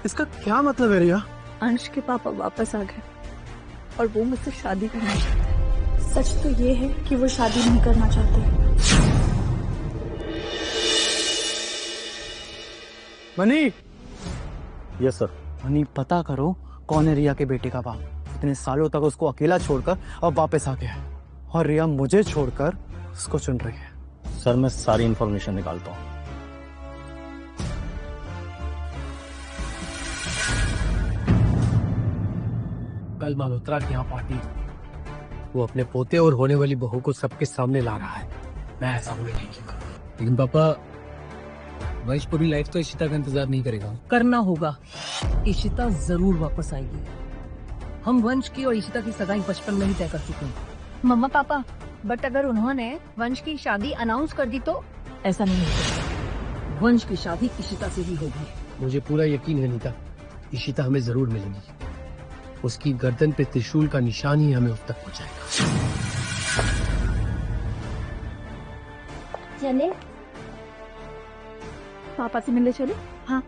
इसका क्या मतलब है रिया? अंश के पापा वापस आ गए और वो मुझसे शादी करना चाहते हैं। सच तो ये है कि वो शादी नहीं करना चाहते। मनी। Yes sir. मनी, पता करो कौन है रिया के बेटे का बाप। इतने सालों तक उसको अकेला छोड़कर अब वापस आ गया है और रिया मुझे छोड़कर उसको चुन रही है। सर मैं सारी इंफॉर्मेशन निकालता हूँ। कल मल्होत्रा की यहाँ पार्टी, वो अपने पोते और होने वाली बहू को सबके सामने ला रहा है। मैं ऐसा नहीं करूंगा। लेकिन पापा, वंश पूरी लाइफ तो इशिता का इंतजार नहीं करेगा। करना होगा। इशिता जरूर वापस आएगी। हम वंश की और इशिता की सगाई बचपन में ही तय कर चुके हैं। मम्मा पापा, बट अगर उन्होंने वंश की शादी अनाउंस कर दी तो? ऐसा नहीं हो सकता। वंश की शादी इशिता से ही होगी। मुझे पूरा यकीन है नीता, इशिता हमें जरूर मिलेगी। उसकी गर्दन पे त्रिशूल का निशान ही हमें उस तक पहुंचाएगा। चले पापा से मिलने चले? हाँ।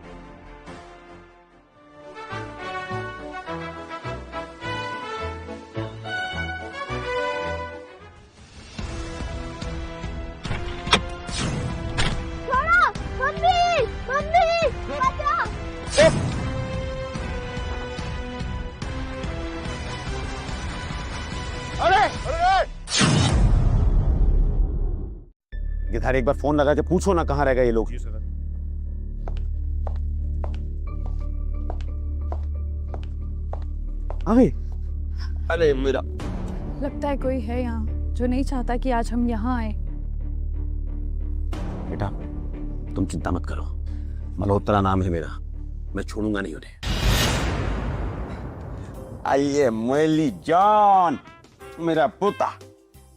गिधार, एक बार फोन लगा के पूछो ना कहाँ रहेगा ये लोग। अबे, अरे मेरा लगता है कोई है यहाँ जो नहीं चाहता कि आज हम यहाँ आए। बेटा तुम चिंता मत करो, मल्होत्रा नाम है मेरा, मैं छोड़ूंगा नहीं उन्हें। आइए मैली जान, मेरा पोता।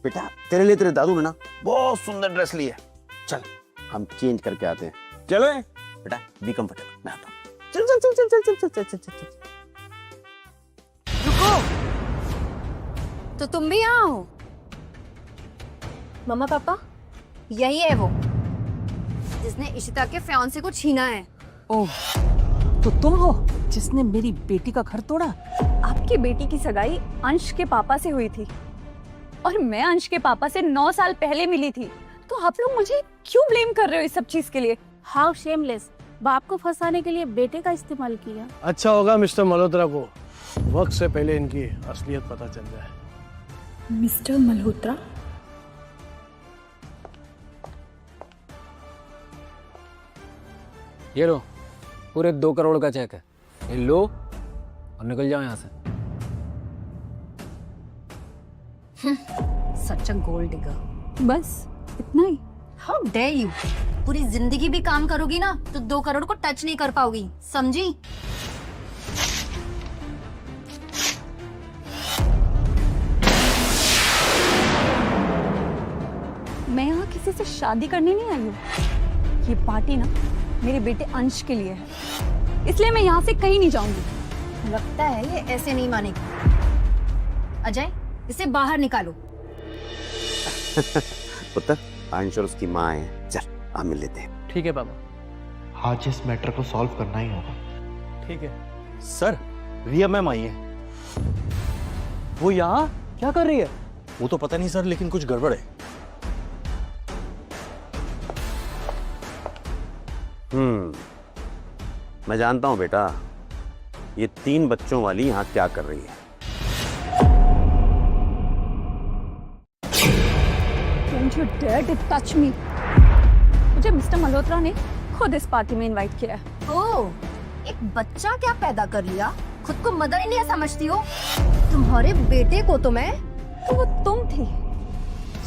बेटा तेरे लिए तेरे दादू ने ना बहुत सुंदर ड्रेस ली है। चल हम चेंज करके आते हैं। चलो बेटा, बी कंफर्टेबल, मैं आता हूँ। चल चल चल चल चल चल चल चल। रुको, तो तुम भी यहाँ हो? मम्मा पापा, यही है वो जिसने इशिता के फियांसे को छीना है। ओह, तो तुम हो जिसने मेरी बेटी का घर तोड़ा? आपकी बेटी की सगाई अंश के पापा से हुई थी और मैं अंश के पापा से 9 साल पहले मिली थी। तो आप लोग मुझे क्यों ब्लेम कर रहे हो इस सब चीज के लिए? हाउ शेमलेस, बाप को फंसाने के लिए बेटे का इस्तेमाल किया। अच्छा होगा मिस्टर मल्होत्रा को वक्त से पहले इनकी असलियत पता चल जाए। मिस्टर मल्होत्रा, ये लो, पूरे 2 करोड़ का चेक है। ये लो और निकल जाओ यहाँ से। सच अ गोल्ड डिगर। बस इतना ही? How dare you. पूरी जिंदगी भी काम करोगी ना तो 2 करोड़ को टच नहीं कर पाओगी, समझी? किसी से शादी करने नहीं आई हूँ। ये पार्टी ना मेरे बेटे अंश के लिए है, इसलिए मैं यहाँ से कहीं नहीं जाऊंगी। लगता है ये ऐसे नहीं मानेगी। अजय, इसे बाहर निकालो। पुत्र, अंश और उसकी माँ है, चल आप मिल लेते हैं। ठीक है बाबा। आज इस मैटर को सॉल्व करना ही होगा। ठीक है। सर, रिया मैम आई है। वो यहाँ क्या कर रही है? वो तो पता नहीं सर, लेकिन कुछ गड़बड़ है। मैं जानता हूं बेटा, ये 3 बच्चों वाली यहाँ क्या कर रही है। Don't you dare to touch me. मुझे मिस्टर मल्होत्रा ने खुद इस पार्टी में इनवाइट किया है। ओह, एक बच्चा क्या पैदा कर लिया? खुद को मदर ही नहीं समझती हो? तुम्हारे बेटे को तो मैं... तो वो तुम थी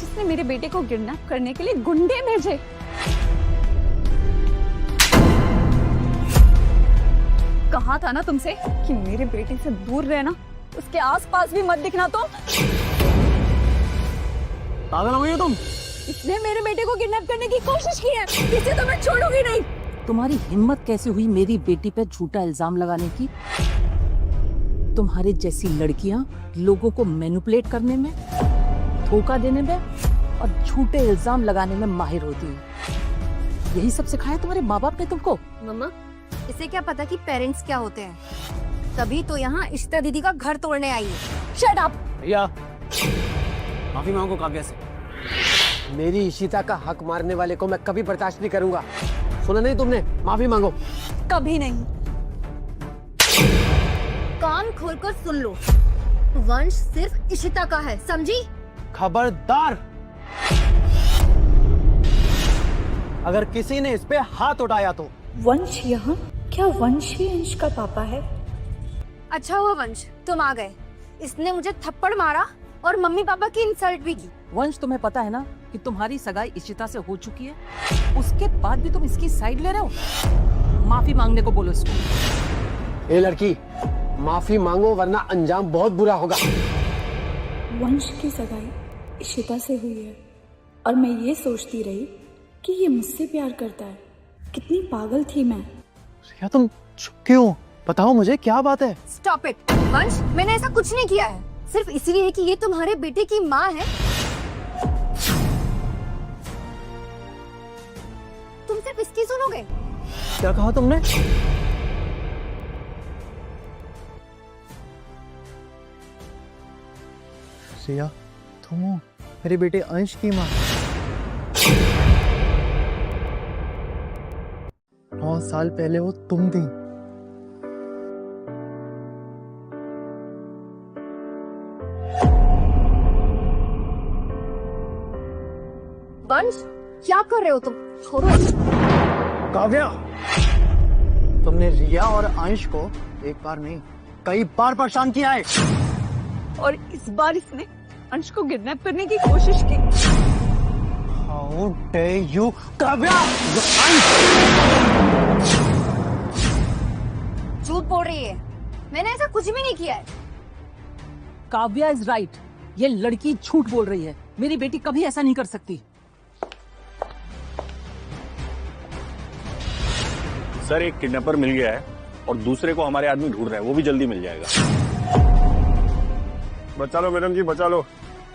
जिसने मेरे बेटे को किडनैप करने के लिए गुंडे भेजे। कहा था ना तुमसे कि मेरे बेटे से दूर रहना, उसके आसपास भी मत दिखना। तो पागल हो गई हो तुम? इसने मेरे बेटे को किडनैप करने की कोशिश की है, इसे तो मैं छोड़ूंगी नहीं। तुम्हारी हिम्मत कैसे हुई मेरी बेटी पे झूठा इल्जाम लगाने की? तुम्हारे जैसी लड़कियां लोगों को मैनिपुलेट करने में, धोखा देने में और झूठे इल्जाम लगाने में माहिर होती है। यही सब सिखाया तुम्हारे माँ बाप ने तुमको? मम्मा, इसे क्या पता कि पेरेंट्स क्या होते हैं? तभी तो यहाँ इशिता दीदी का घर तोड़ने आई है। Shut up. भैया, माफी मांगो काव्या से। मेरी इशिता का हक मारने वाले को मैं कभी बर्दाश्त नहीं करूंगा। सुना नहीं तुमने? माफी मांगो। कभी नहीं। कान खोलकर सुन लो, वंश सिर्फ इशिता का है, समझी? खबरदार! अगर किसी ने इस पे हाथ उठाया तो। वंश यहाँ? क्या वंश ही अंश का पापा है? अच्छा हुआ वंश तुम आ गए। इसने मुझे थप्पड़ मारा और मम्मी पापा की इंसल्ट भी की। वंश, तुम्हें पता है ना कि तुम्हारी सगाई इशिता से हो चुकी है, उसके बाद भी तुम इसकी साइड ले रहे हो? माफी मांगने को बोलो इसको। ए लड़की, माफी मांगो वरना अंजाम बहुत बुरा होगा। वंश की सगाई इशिता से हुई है और मैं ये सोचती रही कि ये मुझसे प्यार करता है। कितनी पागल थी मैं। रिया, तुम चुप क्यों? बताओ मुझे क्या बात है? स्टॉप इट वंश, मैंने ऐसा कुछ नहीं किया है, सिर्फ इसलिए कि ये तुम्हारे बेटे की माँ है। तुम सिर्फ इसकी सुनोगे? क्या कहा तुमने? रिया, तुम हो मेरे बेटे अंश की माँ। 9 साल पहले वो तुम थी। वंश, क्या कर रहे हो तुम? छोड़ो। काव्या, तुमने रिया और अंश को एक बार नहीं कई बार परेशान किया है, और इस बार इसने अंश को किडनैप करने की कोशिश की। How dare you, Kavya! झूठ बोल रही है, मैंने ऐसा कुछ भी नहीं किया है। काव्या इज राइट, ये लड़की झूठ बोल रही है। मेरी बेटी कभी ऐसा नहीं कर सकती। सर, एक किडनैपर मिल गया है और दूसरे को हमारे आदमी ढूंढ रहे हैं, वो भी जल्दी मिल जाएगा। बचा लो मैडम जी, बचा लो।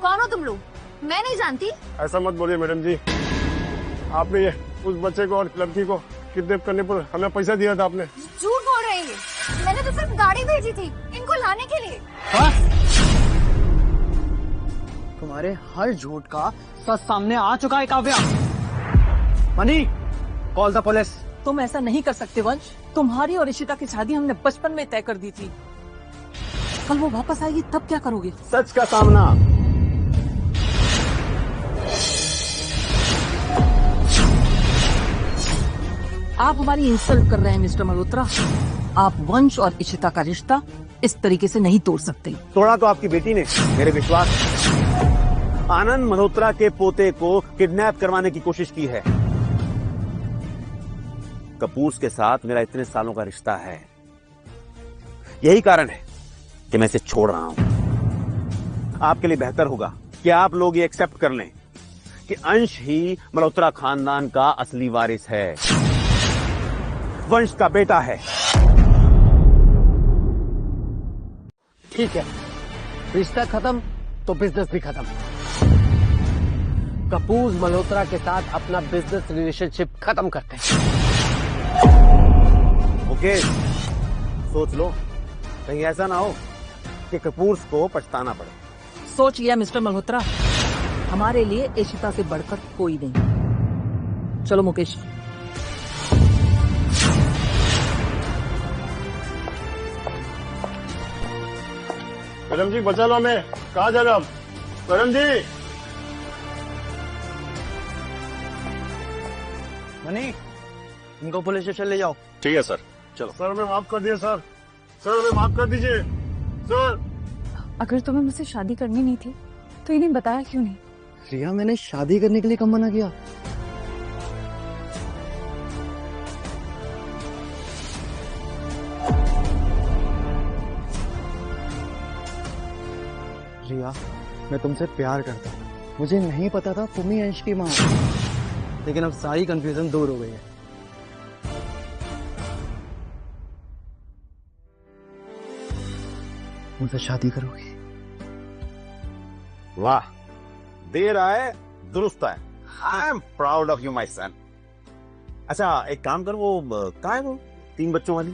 कौन हो तुम लोग? मैं नहीं जानती। ऐसा मत बोलिए मैडम जी, आपने ये उस बच्चे को और लड़की को किडनैप करने पर हमें पैसा दिया था आपने। झूठ बोल रहे हैं, मैंने तो सिर्फ गाड़ी भेजी थी इनको लाने के लिए। तुम्हारे हर झूठ का सच सामने आ चुका है Kavya. Money, call the police. तुम ऐसा नहीं कर सकते वंश, तुम्हारी और इशिता की शादी हमने बचपन में तय कर दी थी। कल वो वापस आएगी तब क्या करोगे? सच का सामना। आप हमारी इंसल्ट कर रहे हैं मिस्टर मल्होत्रा। आप वंश और इशिता का रिश्ता इस तरीके से नहीं तोड़ सकते। तोड़ा तो आपकी बेटी ने, मेरे विश्वास। आनंद मल्होत्रा के पोते को किडनैप करवाने की कोशिश की है। कपूर्स के साथ मेरा इतने सालों का रिश्ता है, यही कारण है कि मैं इसे छोड़ रहा हूं। आपके लिए बेहतर होगा कि आप लोग ये एक्सेप्ट कर लें कि अंश ही मल्होत्रा खानदान का असली वारिस है, वंश का बेटा है। ठीक है, रिश्ता खत्म तो बिजनेस भी खत्म। कपूर मल्होत्रा के साथ अपना बिजनेस रिलेशनशिप खत्म करते हैं। ओके, सोच लो, कहीं ऐसा ना हो कि कपूर को पछताना पड़े। सोच लिया मिस्टर मल्होत्रा, हमारे लिए इशिता से बढ़कर कोई नहीं। चलो मुकेश। करम जी बचा लो हमें, कहाँ जा रहे हो आप? करम जी। मनी, इनको पुलिस स्टेशन ले जाओ। ठीक है सर, चलो। सर हमें माफ कर दिए सर, सर हमें माफ कर दीजिए सर। अगर तुम्हें मुझसे शादी करनी नहीं थी तो इन्हें बताया क्यों नहीं? रिया, मैंने शादी करने के लिए कब मना किया? रिया, मैं तुमसे प्यार करता हूँ। मुझे नहीं पता था तुम ही अंश की माँ हो। लेकिन अब सारी कंफ्यूजन दूर हो गई है। मुझसे शादी करोगी? वाह, देर आए दुरुस्त आए। I am proud of you my son. अच्छा एक काम कर, वो कहाँ है वो 3 बच्चों वाली,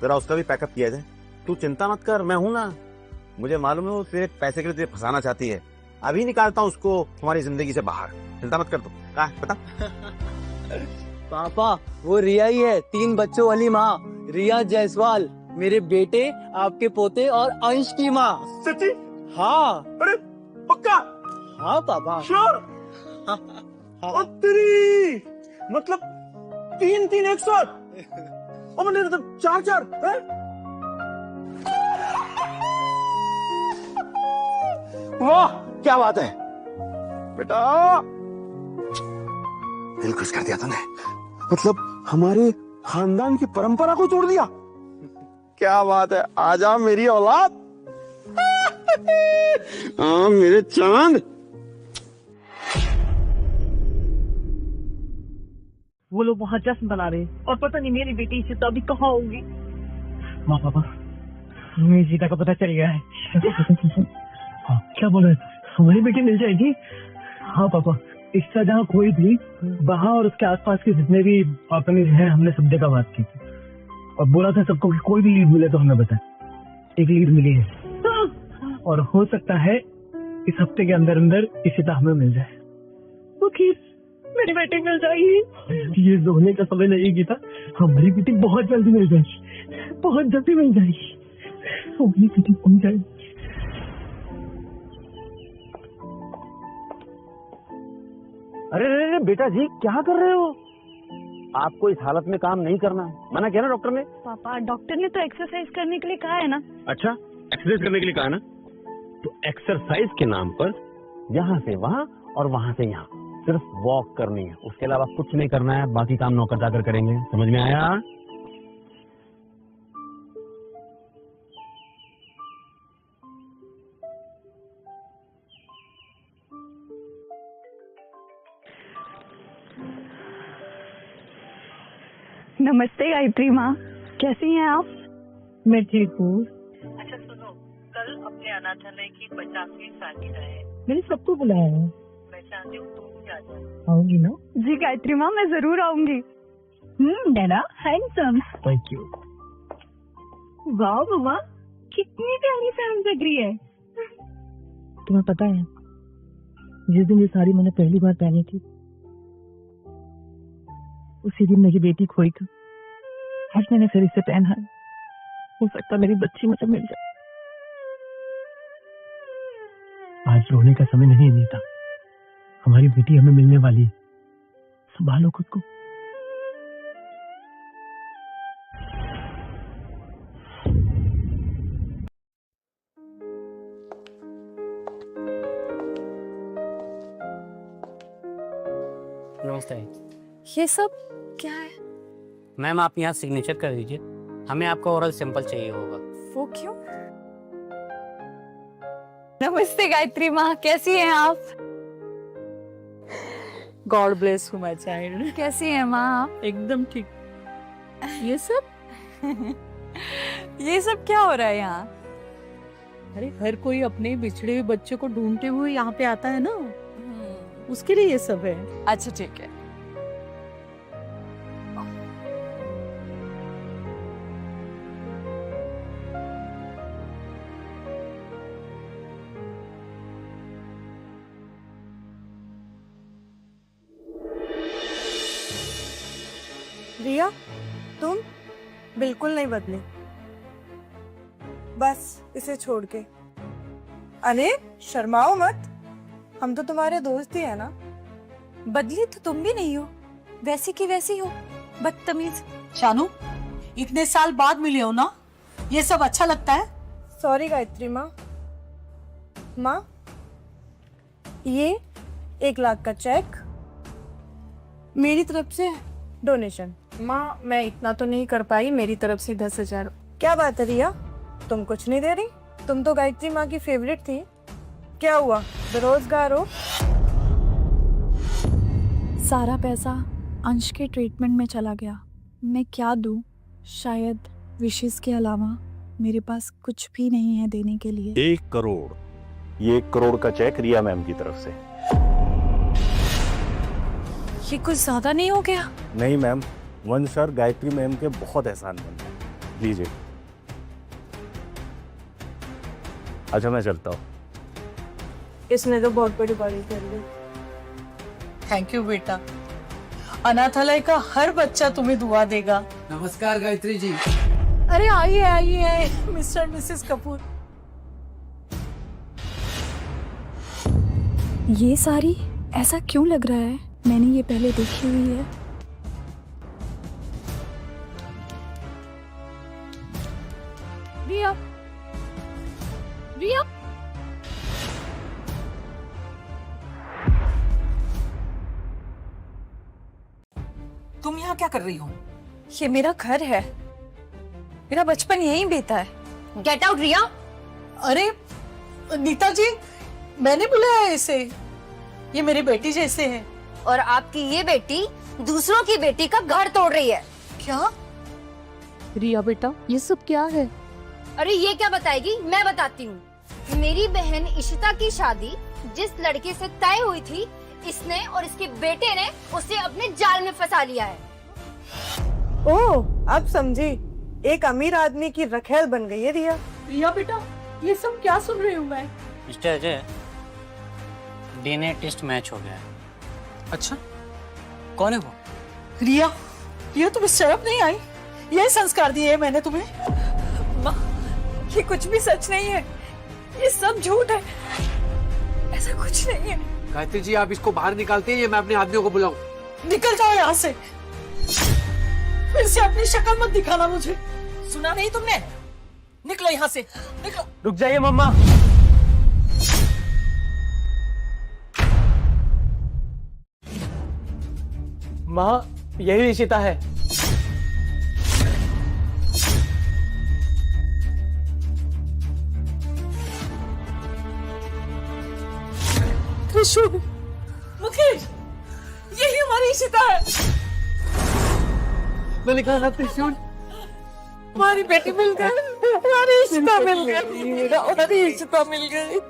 जरा उसका भी पैकअप किया जाए। तू चिंता मत कर, मैं हूं ना। मुझे मालूम है वो तेरे पैसे के लिए तुझे फंसाना चाहती है। अभी निकालता हूँ उसको तुम्हारी जिंदगी से बाहर। चिंता मत कर तू। कहाँ है पता? पापा, वो रिया ही है, 3 बच्चों वाली माँ, रिया जायसवाल, मेरे बेटे, आपके पोते और अंश की माँ। सच्ची? हाँ। अरे पक्का? हाँ पापा। श्योर? और तेरी मतलब 3 एक साथ? और मैंने तो 4 है? वाह क्या बात है बेटा, दिल खुश कर दिया तूने। मतलब हमारे खानदान की परंपरा को तोड़ दिया। क्या बात है, आजा मेरी औलाद। हाँ मेरे चांद। वो लोग वहाँ जश्न मना रहे हैं और पता नहीं मेरी बेटी इशिता अभी कहाँ होगी। माँ पापा, हमें इशिता का पता चल गया है। हाँ, क्या बोल रहे हैं? हमारी बेटी मिल जाएगी? हाँ पापा, इशिता जहाँ खोई थी वहाँ और उसके आसपास के जितने भी ऑर्फनेज हैं, हमने सब जगह बात की थी और बोला था सबको कि कोई भी लीड मिले तो हमें बताए। एक लीड मिली है और हो सकता है इस हफ्ते के अंदर अंदर इशिता हमें मिल जाए। तो मेरी बेटी मिल जाएगी। ये रोने का समय नहीं गीता, हमारी बेटी बहुत जल्दी मिल जाएगी, बहुत जल्दी मिल जाएगी, हमारी बेटी मिल जाएगी। अरे बेटा जी क्या कर रहे हो? आपको इस हालत में काम नहीं करना है, मना किया ना डॉक्टर ने। पापा, डॉक्टर ने तो एक्सरसाइज करने के लिए कहा है ना। अच्छा, एक्सरसाइज करने के लिए कहा है ना, तो एक्सरसाइज के नाम पर यहाँ से वहाँ और वहाँ से यहाँ सिर्फ वॉक करनी है, उसके अलावा कुछ नहीं करना है। बाकी काम नौकर जाकर करेंगे, समझ में आया? नमस्ते गायत्री माँ, कैसी हैं आप? मैं ठीक हूँ। अच्छा सुनो, कल अपने अनाथालय की 50वीं सालगिरह है। मैंने सबको बुलाया है। मैं चाहती हूँ तुम भी आ जाओ। आऊंगी ना? जी गायत्री माँ, मैं जरूर आऊंगी। डैडा हैंडसम। Thank you. वाह मम्मा, कितनी प्यारी सैम लग रही है। तुम्हें पता है, जिस दिन ये साड़ी मैंने पहली बार पहनी थी उसी दिन मेरी बेटी खोई थी। आज मैंने फिर इसे पहना है, हो सकता मेरी बच्ची मुझे मिल जाए। आज रोने का समय नहीं नीता, हमारी बेटी हमें मिलने वाली है। संभालो खुद को। नमस्ते ये सब क्या है? मैम, आप यहाँ सिग्नेचर कर दीजिए, हमें आपका ओरल सैंपल चाहिए होगा। वो क्यों? नमस्ते गायत्री माँ, कैसी हैं आप? God bless you my child. कैसी है माँ आप? एकदम ठीक। ये सब ये सब क्या हो रहा है यहाँ? अरे हर कोई अपने बिछड़े हुए बच्चे को ढूंढते हुए यहाँ पे आता है ना, उसके लिए ये सब है। अच्छा ठीक है। रिया, तुम बिल्कुल नहीं बदले, बस इसे छोड़ के। अरे शर्माओ मत, हम तो तुम्हारे दोस्त ही है ना। बदली तो तुम भी नहीं हो, वैसी की वैसी हो, बदतमीज। शानू, इतने साल बाद मिले हो ना, ये सब अच्छा लगता है? सॉरी गायत्री माँ। माँ, ये 1 लाख का चेक मेरी तरफ से डोनेशन। माँ, मैं इतना तो नहीं कर पाई, मेरी तरफ से 10,000। क्या बात है रिया, तुम कुछ नहीं दे रही? तुम तो गायत्री माँ की फेवरेट थी, क्या हुआ, बेरोजगार हो? सारा पैसा अंश के ट्रीटमेंट में चला गया। मैं क्या दूं? शायद विशेष के अलावा मेरे पास कुछ भी नहीं है देने के लिए। 1 करोड़, ये 1 करोड़ का चेक रिया मैम की तरफ से। ये कुछ ज्यादा नहीं हो गया? नहीं मैम, वंश सर गायत्री मैम के बहुत एहसानमंद हैं। लीजिए। अच्छा मैं चलता हूँ। इसने तो बहुत बड़ी बारी कर ली। थैंक यू बेटा, अनाथालय का हर बच्चा तुम्हें दुआ देगा। नमस्कार गायत्री जी। अरे आइए आइए मिस्टर मिसेस कपूर। ये साड़ी ऐसा क्यों लग रहा है? मैंने ये पहले देखी हुई है। रिया, रिया, तुम यहाँ क्या कर रही हो? ये मेरा घर है, मेरा बचपन यहीं बीता है। गेट आउट रिया। अरे नीता जी, मैंने बुलाया इसे, ये मेरी बेटी जैसे है। और आपकी ये बेटी दूसरों की बेटी का घर तोड़ रही है। क्या? रिया बेटा, ये सब क्या है? अरे ये क्या बताएगी, मैं बताती हूँ। मेरी बहन इशिता की शादी जिस लड़के से तय हुई थी, इसने और इसके बेटे ने उसे अपने जाल में फंसा लिया है। ओह, अब समझी, एक अमीर आदमी की रखेल बन गई है रिया। रिया बेटा, ये सब क्या सुन रही हूँ मैं? Mister Ajay, DNA test match हो गया है। अच्छा, कौन है वो? रिया, ये तुम्हें शर्म नहीं आई? ये संस्कार दिए है मैंने तुम्हें? माँ, ये कुछ भी सच नहीं है, ये सब झूठ है, ऐसा कुछ नहीं है। गायत्री जी, आप इसको बाहर निकालते हैं या मैं अपने आदमियों को बुलाऊं? निकल जाओ यहाँ से, फिर से अपनी शक्ल मत दिखाना मुझे। सुना नहीं तुमने? निकलो यहाँ से, निकलो। रुक जाइए मम्मा। माँ, यही इशिता है। त्रिशूल, मुकेश, यही हमारी इशिता है। मैंने कहा ना त्रिशूल। हमारी बेटी मिल गई, हमारी इशिता मिल गई, हमारी इशिता मिल गई।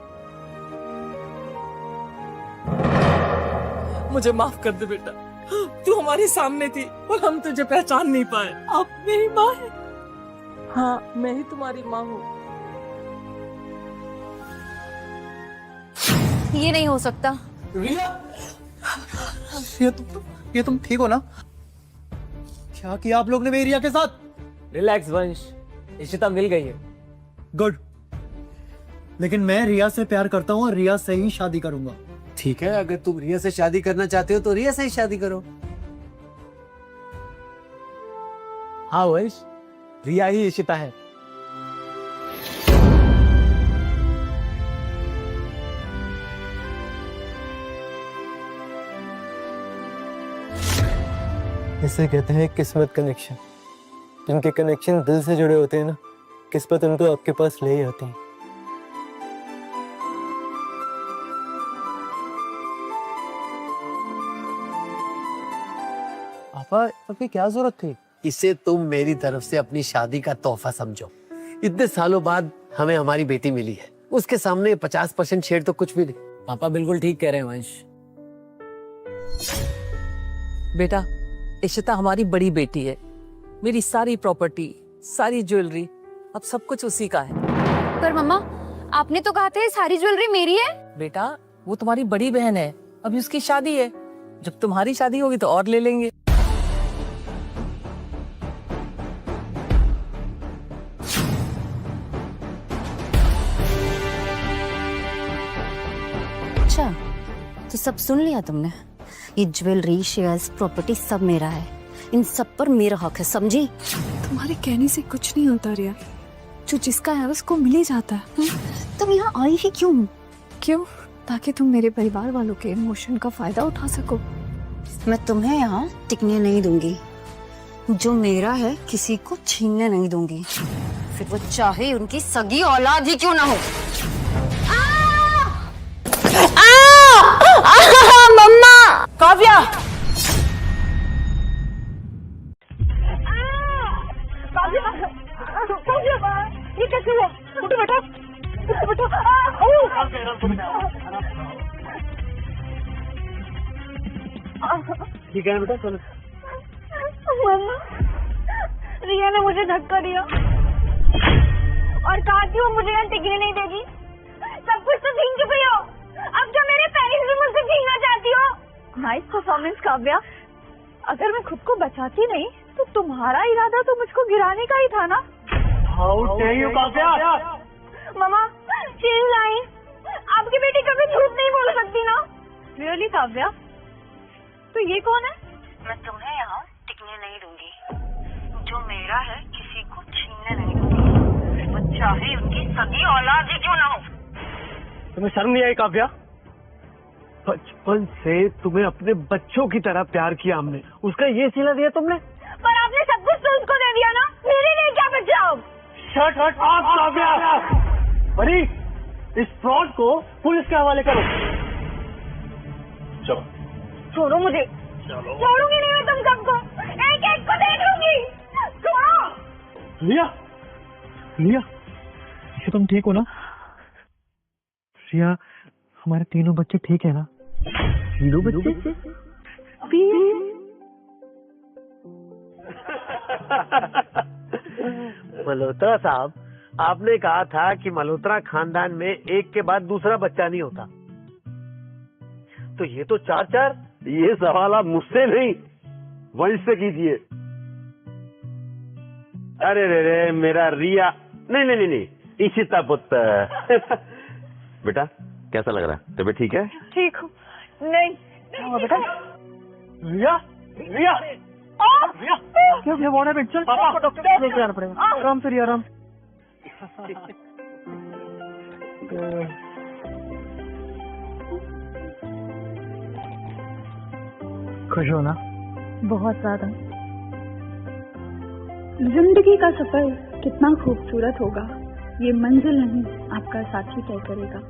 मुझे माफ कर दे बेटा, तू हमारे सामने थी और हम तुझे पहचान नहीं पाए। आप मेरी माँ है। हाँ, मैं ही तुम्हारी माँ हूँ। ये नहीं हो सकता। रिया, ये तुम ठीक हो ना? क्या किया आप लोग ने मेरी रिया के साथ? रिलैक्स वंश, इशिता मिल गई है। गुड, लेकिन मैं रिया से प्यार करता हूँ और रिया से ही शादी करूंगा। ठीक है, अगर तुम रिया से शादी करना चाहते हो तो रिया से ही शादी करो। हाँ वंश, रिया ही इशिता है। इसे कहते हैं किस्मत कनेक्शन। जिनके कनेक्शन दिल से जुड़े होते हैं ना, किस्मत उनको आपके पास ले ही आती है। पापा आपकी क्या जरूरत थी? इसे तुम मेरी तरफ से अपनी शादी का तोहफा समझो। इतने सालों बाद हमें हमारी बेटी मिली है, उसके सामने 50% शेयर तो कुछ भी नहीं। पापा बिल्कुल ठीक कह रहे हैं वंश। बेटा, इशिता हमारी बड़ी बेटी है। मेरी सारी प्रॉपर्टी, सारी ज्वेलरी, अब सब कुछ उसी का है। पर मम्मा, आपने तो कहा था सारी ज्वेलरी मेरी है। बेटा, वो तुम्हारी बड़ी बहन है, अभी उसकी शादी है। जब तुम्हारी शादी होगी तो और ले लेंगे। अच्छा, तो सब सुन लिया तुमने? ये ज्वेलरी, शेयर्स, प्रॉपर्टी सब मेरा है। इन सब पर मेरा हक है, समझी? तुम्हारे कहने से कुछ नहीं होता रिया, जो जिसका है उसको मिल ही जाता है। तुम यहाँ आई ही क्यों? क्यों? ताकि तुम मेरे परिवार वालों के इमोशन का फायदा उठा सको। मैं तुम्हें यहाँ टिकने नहीं दूंगी। जो मेरा है किसी को छीनने नहीं दूंगी, फिर वो चाहे उनकी सगी औलाद ही क्यों ना हो। मम्मा! काव्या! ये कैसे हुआ? उठो बेटा, उठो बेटा। ठीक है बेटा, चलो। मम्मा, रिया ने मुझे धक्का दिया और कहा कि वो मुझे यहाँ टिकने नहीं देगी। सब कुछ तो छीन चुकी हो, अब क्या मेरे पेरेंट्स भी मुझसे छीनना चाहती हो? Nice performance Kavya. अगर मैं खुद को बचाती नहीं तो तुम्हारा इरादा तो मुझको गिराने का ही था ना। How dare you Kavya! मम्मा, चेंज लाइन। आपकी बेटी कभी झूठ नहीं बोल सकती ना। रियली काव्या? तो ये कौन है? मैं तुम्हें यहाँ टिकने नहीं दूंगी। जो मेरा है किसी को छीनने नहीं दूंगी, वो चाहे उनकी सगी औलाद ही क्यों ना हो। तुम्हें शर्म नहीं आई काव्या? बचपन से तुम्हें अपने बच्चों की तरह प्यार किया हमने, उसका ये सिला दिया तुमने? पर आपने सब कुछ तो उसको दे दिया ना, मेरे लिए क्या बचा अब? Shut up Kavya! अरे इस फ्रॉड को पुलिस के हवाले करो। चलो। छोड़ो मुझे। छोड़ूंगी नहीं मैं तुम सबको, एक एक को देख लूंगी। छोड़ो। रिया, रिया, ये तुम ठीक हो ना? रिया, हमारे तीनों बच्चे ठीक है ना? तीनों बच्चे? मल्होत्रा साहब, आपने कहा था कि मल्होत्रा खानदान में एक के बाद दूसरा बच्चा नहीं होता, तो ये तो 4-4। ये सवाल आप मुझसे नहीं, वंश से कीजिए। अरे रे रे, मेरा रिया, नहीं, इशिता पुत्र। बेटा, कैसा लग रहा है? तबीयत ठीक है? ठीक हूँ। नहीं बेटा। रिया, रिया, रिया, क्या बोल रहे? चल पापा, डॉक्टर लेके जाना पड़ेगा। आराम से रिया, आराम। खुश हो ना? बहुत ज्यादा। जिंदगी का सफर कितना खूबसूरत होगा, ये मंजिल नहीं आपका साथी तय करेगा।